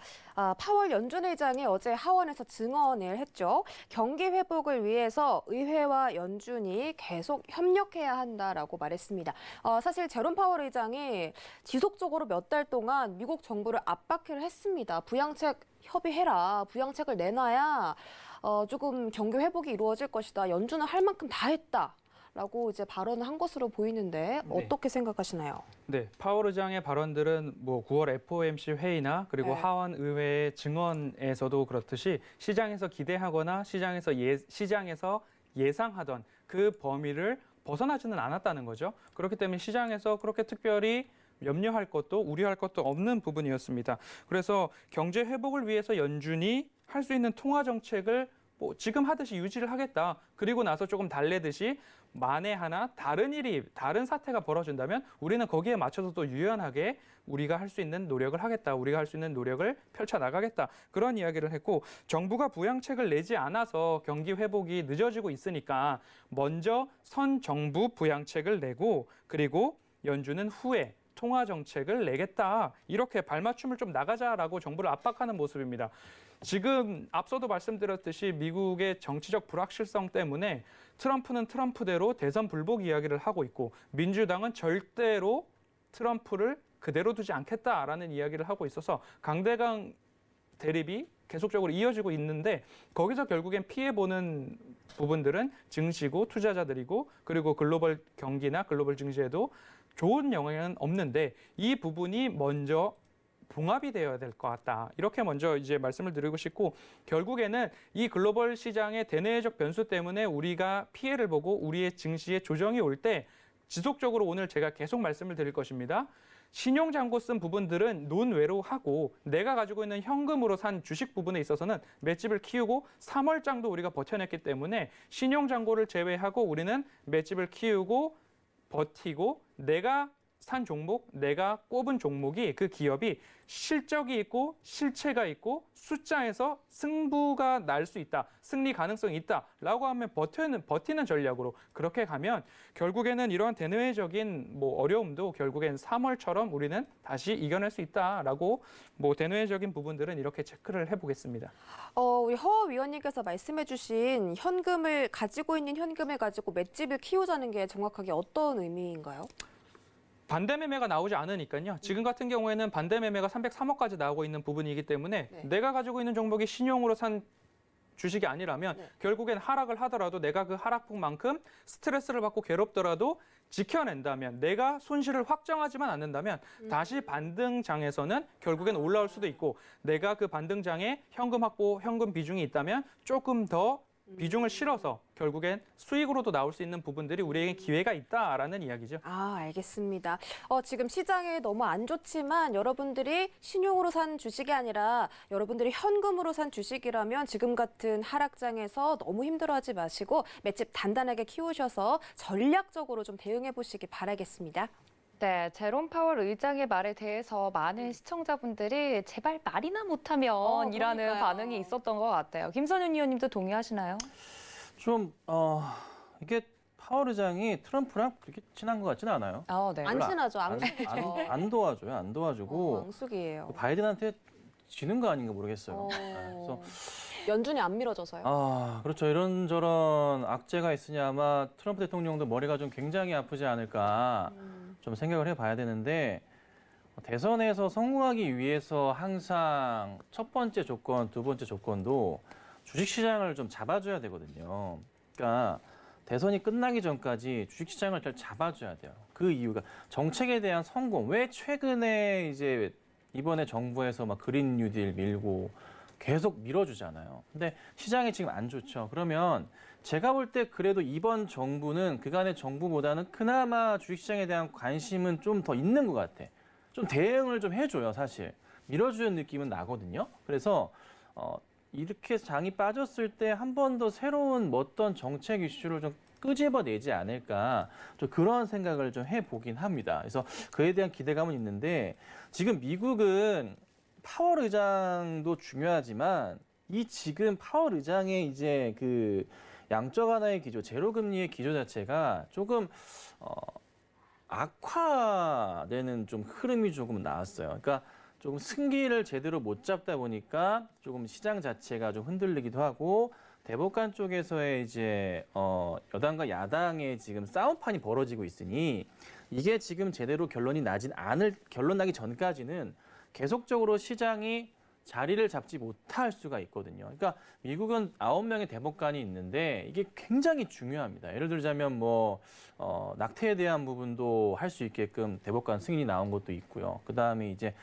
파월 연준 의장이 어제 하원에서 증언을 했죠. 경기 회복을 위해서 의회와 연준이 계속 협력해야 한다라고 말했습니다. 사실 제롬 파월 의장이 지속적으로 몇 달 동안 미국 정부를 압박을 했습니다. 부양책 협의해라. 부양책을 내놔야 조금 경기 회복이 이루어질 것이다. 연준은 할 만큼 다 했다. 라고 이제 발언을 한 것으로 보이는데 어떻게 생각하시나요? 네, 파월 의장의 발언들은 뭐 9월 FOMC 회의나 그리고 네. 하원 의회의 증언에서도 그렇듯이 시장에서 기대하거나 시장에서 예상하던 그 범위를 벗어나지는 않았다는 거죠. 그렇기 때문에 시장에서 그렇게 특별히 염려할 것도 우려할 것도 없는 부분이었습니다. 그래서 경제 회복을 위해서 연준이 할 수 있는 통화 정책을 뭐 지금 하듯이 유지를 하겠다. 그리고 나서 조금 달래듯이 만에 하나 다른 사태가 벌어진다면 우리는 거기에 맞춰서 또 유연하게 우리가 할 수 있는 노력을 하겠다. 우리가 할 수 있는 노력을 펼쳐나가겠다. 그런 이야기를 했고 정부가 부양책을 내지 않아서 경기 회복이 늦어지고 있으니까 먼저 선 정부 부양책을 내고 그리고 연준은 후에 통화 정책을 내겠다. 이렇게 발맞춤을 좀 나가자라고 정부를 압박하는 모습입니다. 지금 앞서도 말씀드렸듯이 미국의 정치적 불확실성 때문에 트럼프는 트럼프대로 대선 불복 이야기를 하고 있고 민주당은 절대로 트럼프를 그대로 두지 않겠다라는 이야기를 하고 있어서 강대강 대립이 계속적으로 이어지고 있는데 거기서 결국엔 피해보는 부분들은 증시고 투자자들이고 그리고 글로벌 경기나 글로벌 증시에도 좋은 영향은 없는데 이 부분이 먼저 봉합이 되어야 될 것 같다. 이렇게 먼저 이제 말씀을 드리고 싶고 결국에는 이 글로벌 시장의 대내적 변수 때문에 우리가 피해를 보고 우리의 증시에 조정이 올 때 지속적으로 오늘 제가 계속 말씀을 드릴 것입니다. 신용잔고 쓴 부분들은 논외로 하고 내가 가지고 있는 현금으로 산 주식 부분에 있어서는 맷집을 키우고 3월장도 우리가 버텨냈기 때문에 신용잔고를 제외하고 우리는 맷집을 키우고 버티고 내가 산 종목, 내가 꼽은 종목이 그 기업이 실적이 있고 실체가 있고 숫자에서 승부가 날 수 있다, 승리 가능성이 있다라고 하면 버티는 전략으로 그렇게 가면 결국에는 이러한 대내외적인 뭐 어려움도 결국엔 3월처럼 우리는 다시 이겨낼 수 있다라고 뭐 대내외적인 부분들은 이렇게 체크를 해보겠습니다. 우리 허 위원님께서 말씀해주신 현금을 가지고 있는 현금을 가지고 맷집을 키우자는 게 정확하게 어떤 의미인가요? 반대 매매가 나오지 않으니까요. 지금 같은 경우에는 반대 매매가 303억까지 나오고 있는 부분이기 때문에 네. 내가 가지고 있는 종목이 신용으로 산 주식이 아니라면 네. 결국엔 하락을 하더라도 내가 그 하락폭만큼 스트레스를 받고 괴롭더라도 지켜낸다면 내가 손실을 확정하지만 않는다면 다시 반등장에서는 결국엔 올라올 수도 있고 내가 그 반등장에 현금 확보, 현금 비중이 있다면 조금 더 비중을 실어서 결국엔 수익으로도 나올 수 있는 부분들이 우리에게 기회가 있다라는 이야기죠. 알겠습니다. 지금 시장이 너무 안 좋지만 여러분들이 신용으로 산 주식이 아니라 여러분들이 현금으로 산 주식이라면 지금 같은 하락장에서 너무 힘들어하지 마시고 맷집 단단하게 키우셔서 전략적으로 좀 대응해 보시기 바라겠습니다. 네, 제롬 파월 의장의 말에 대해서 많은 시청자분들이 제발 말이나 못하면 이라는 그러니까요. 반응이 있었던 것 같아요. 김선윤 의원님도 동의하시나요? 좀 이게 파월 의장이 트럼프랑 그렇게 친한 것 같지는 않아요. 네. 안 친하죠. 안, 앙숙이죠. 안 도와줘요. 안 도와주고 앙숙이에요. 바이든한테 지는 거 아닌가 모르겠어요. 네, 그래서 연준이 안 밀어져서요. 그렇죠. 이런저런 악재가 있으니 아마 트럼프 대통령도 머리가 좀 굉장히 아프지 않을까 좀 생각을 해봐야 되는데 대선에서 성공하기 위해서 항상 첫 번째 조건, 두 번째 조건도 주식시장을 좀 잡아줘야 되거든요. 그러니까 대선이 끝나기 전까지 주식시장을 잘 잡아줘야 돼요. 그 이유가 정책에 대한 성공. 왜 최근에 이제 이번에 정부에서 막 그린 뉴딜 밀고 계속 밀어주잖아요. 근데 시장이 지금 안 좋죠. 그러면 제가 볼 때 그래도 이번 정부는 그간의 정부보다는 그나마 주식시장에 대한 관심은 좀 더 있는 것 같아. 좀 대응을 좀 해줘요, 사실. 밀어주는 느낌은 나거든요. 그래서 이렇게 장이 빠졌을 때 한 번 더 새로운 뭐 어떤 정책 이슈를 좀 끄집어내지 않을까 좀 그런 생각을 좀 해보긴 합니다. 그래서 그에 대한 기대감은 있는데 지금 미국은 파월 의장도 중요하지만 이 지금 파월 의장의 이제 그 양적 완화의 기조, 제로 금리의 기조 자체가 조금 악화되는 좀 흐름이 조금 나왔어요. 그러니까 조금 승기를 제대로 못 잡다 보니까 조금 시장 자체가 좀 흔들리기도 하고 대법관 쪽에서의 이제 여당과 야당의 지금 싸움판이 벌어지고 있으니 이게 지금 제대로 결론 나기 전까지는 계속적으로 시장이 자리를 잡지 못할 수가 있거든요. 그러니까 미국은 9명의 대법관이 있는데 이게 굉장히 중요합니다. 예를 들자면 뭐 낙태에 대한 부분도 할 수 있게끔 대법관 승인이 나온 것도 있고요. 그다음에 이제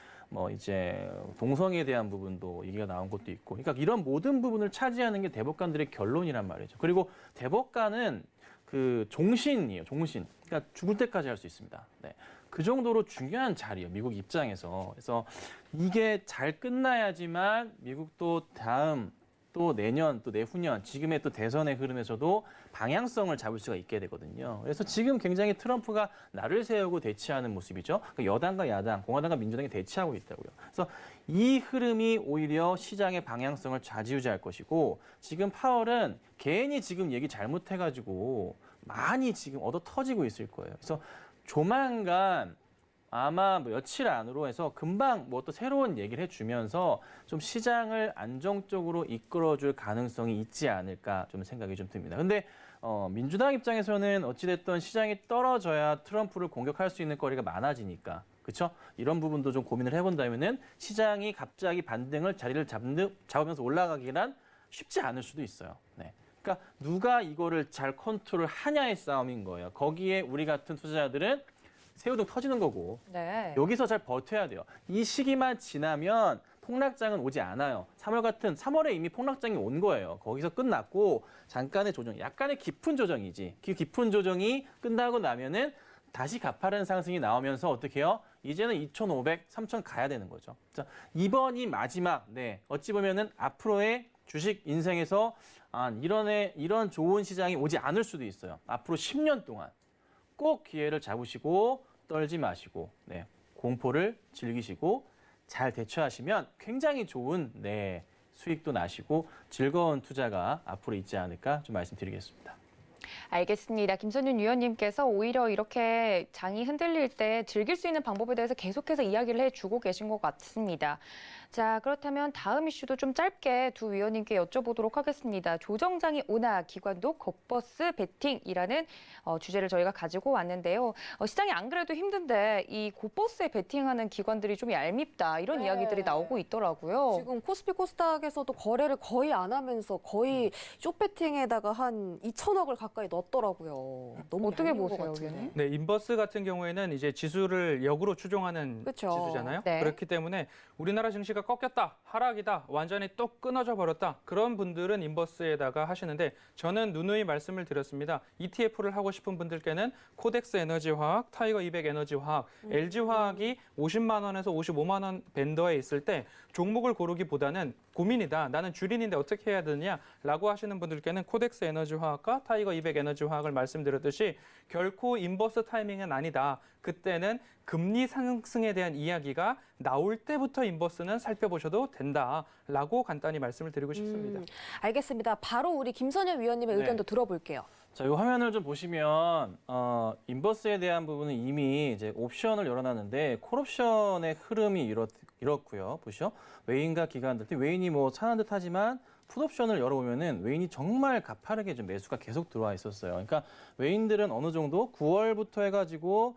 동성애에 대한 부분도 얘기가 나온 것도 있고. 그러니까 이런 모든 부분을 차지하는 게 대법관들의 결론이란 말이죠. 그리고 대법관은 그 종신이에요. 종신. 그러니까 죽을 때까지 할 수 있습니다. 네. 그 정도로 중요한 자리예요. 미국 입장에서. 그래서 이게 잘 끝나야지만 미국도 다음 또 내년 또 내후년 지금의 또 대선의 흐름에서도 방향성을 잡을 수가 있게 되거든요. 그래서 지금 굉장히 트럼프가 날을 세우고 대치하는 모습이죠. 그러니까 여당과 야당, 공화당과 민주당이 대치하고 있다고요. 그래서 이 흐름이 오히려 시장의 방향성을 좌지우지할 것이고 지금 파월은 괜히 지금 얘기 잘못해가지고 많이 지금 얻어 터지고 있을 거예요. 그래서 조만간 아마 뭐 며칠 안으로 해서 금방 뭐 또 새로운 얘기를 해주면서 좀 시장을 안정적으로 이끌어줄 가능성이 있지 않을까 좀 생각이 좀 듭니다. 근데 민주당 입장에서는 어찌됐든 시장이 떨어져야 트럼프를 공격할 수 있는 거리가 많아지니까 그렇죠? 이런 부분도 좀 고민을 해본다면은 시장이 갑자기 반등을 자리를 잡으면서 올라가기란 쉽지 않을 수도 있어요. 네. 그러니까 누가 이거를 잘 컨트롤 하냐의 싸움인 거예요. 거기에 우리 같은 투자자들은 새우등 터지는 거고 네. 여기서 잘 버텨야 돼요. 이 시기만 지나면 폭락장은 오지 않아요. 3월에 이미 폭락장이 온 거예요. 거기서 끝났고 잠깐의 조정, 약간의 깊은 조정이지. 그 깊은 조정이 끝나고 나면은 다시 가파른 상승이 나오면서 어떻게 해요? 이제는 2,500, 3,000 가야 되는 거죠. 자, 이번이 마지막, 네. 어찌 보면은 앞으로의 주식 인생에서 이런 좋은 시장이 오지 않을 수도 있어요. 앞으로 10년 동안 꼭 기회를 잡으시고 떨지 마시고 네, 공포를 즐기시고 잘 대처하시면 굉장히 좋은 수익도 나시고 즐거운 투자가 앞으로 있지 않을까 좀 말씀드리겠습니다. 알겠습니다. 김선윤 위원님께서 오히려 이렇게 장이 흔들릴 때 즐길 수 있는 방법에 대해서 계속해서 이야기를 해주고 계신 것 같습니다. 자, 그렇다면 다음 이슈도 좀 짧게 두 위원님께 여쭤보도록 하겠습니다. 조정장이 오나 기관도 곧버스 베팅이라는 주제를 저희가 가지고 왔는데요. 시장이 안 그래도 힘든데 이 곧버스에 베팅하는 기관들이 좀 얄밉다 이런 네. 이야기들이 나오고 있더라고요. 지금 코스피 코스닥에서도 거래를 거의 안 하면서 거의 숏배팅에다가 한 2천억을 가까이 넣었더라고요. 너무 어떻게 얄미운 것 보세요, 같은데. 위원님? 네, 인버스 같은 경우에는 이제 지수를 역으로 추종하는 그쵸. 지수잖아요. 네. 그렇기 때문에 우리나라 증시가 꺾였다, 하락이다, 완전히 또 끊어져 버렸다. 그런 분들은 인버스에다가 하시는데 저는 누누이 말씀을 드렸습니다. ETF를 하고 싶은 분들께는 코덱스 에너지화학, 타이거 200 에너지화학, LG화학이 50만 원에서 55만 원 밴더에 있을 때 종목을 고르기보다는 고민이다. 나는 주린인데 어떻게 해야 되느냐라고 하시는 분들께는 코덱스 에너지화학과 타이거 200 에너지화학을 말씀드렸듯이 결코 인버스 타이밍은 아니다. 그때는 금리 상승에 대한 이야기가 나올 때부터 인버스는 살펴보셔도 된다라고 간단히 말씀을 드리고 싶습니다. 알겠습니다. 바로 우리 김선현 위원님의 네. 의견도 들어볼게요. 자, 이 화면을 좀 보시면 인버스에 대한 부분은 이미 이제 옵션을 열어놨는데 콜옵션의 흐름이 이렇고요. 보시죠. 웨인과 기관들, 웨인이 뭐 산한 듯하지만 풋옵션을 열어보면은 웨인이 정말 가파르게 좀 매수가 계속 들어와 있었어요. 그러니까 웨인들은 어느 정도 9월부터 해가지고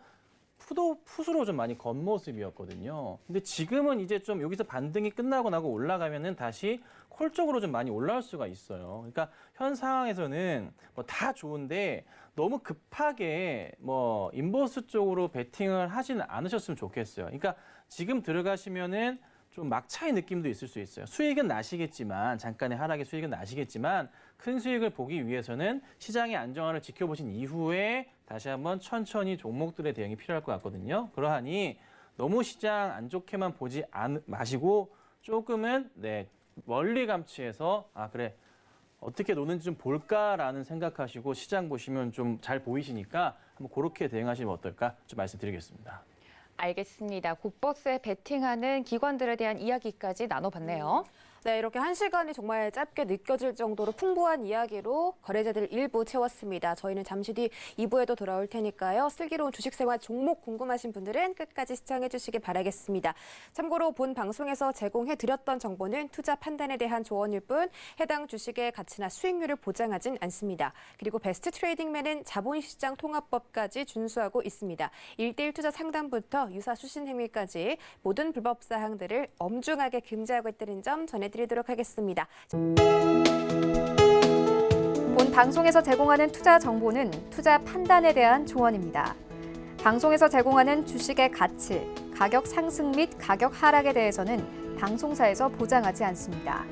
풋으로 좀 많이 건 모습이었거든요. 근데 지금은 이제 좀 여기서 반등이 끝나고 나고 올라가면은 다시 콜 쪽으로 좀 많이 올라올 수가 있어요. 그러니까 현 상황에서는 뭐 다 좋은데 너무 급하게 뭐 인버스 쪽으로 베팅을 하지는 않으셨으면 좋겠어요. 그러니까 지금 들어가시면은 좀 막차의 느낌도 있을 수 있어요. 수익은 나시겠지만 잠깐의 하락의 수익은 나시겠지만 큰 수익을 보기 위해서는 시장의 안정화를 지켜보신 이후에 다시 한번 천천히 종목들의 대응이 필요할 것 같거든요. 그러하니 너무 시장 안 좋게만 보지 마시고 조금은 멀리 감치해서 그래 어떻게 노는지 좀 볼까라는 생각하시고 시장 보시면 좀 잘 보이시니까 한번 그렇게 대응하시면 어떨까 좀 말씀드리겠습니다. 알겠습니다. 곧버스에 베팅하는 기관들에 대한 이야기까지 나눠봤네요. 네, 이렇게 1시간이 정말 짧게 느껴질 정도로 풍부한 이야기로 거래자들 1부 채웠습니다. 저희는 잠시 뒤 2부에도 돌아올 테니까요. 슬기로운 주식생활 종목 궁금하신 분들은 끝까지 시청해 주시기 바라겠습니다. 참고로 본 방송에서 제공해드렸던 정보는 투자 판단에 대한 조언일 뿐 해당 주식의 가치나 수익률을 보장하진 않습니다. 그리고 베스트 트레이딩맨은 자본시장 통합법까지 준수하고 있습니다. 1대1 투자 상담부터 유사 수신 행위까지 모든 불법 사항들을 엄중하게 금지하고 있다는 점 전해드리도록 하겠습니다. 본 방송에서 제공하는 투자 정보는 투자 판단에 대한 조언입니다. 방송에서 제공하는 주식의 가치, 가격 상승 및 가격 하락에 대해서는 방송사에서 보장하지 않습니다.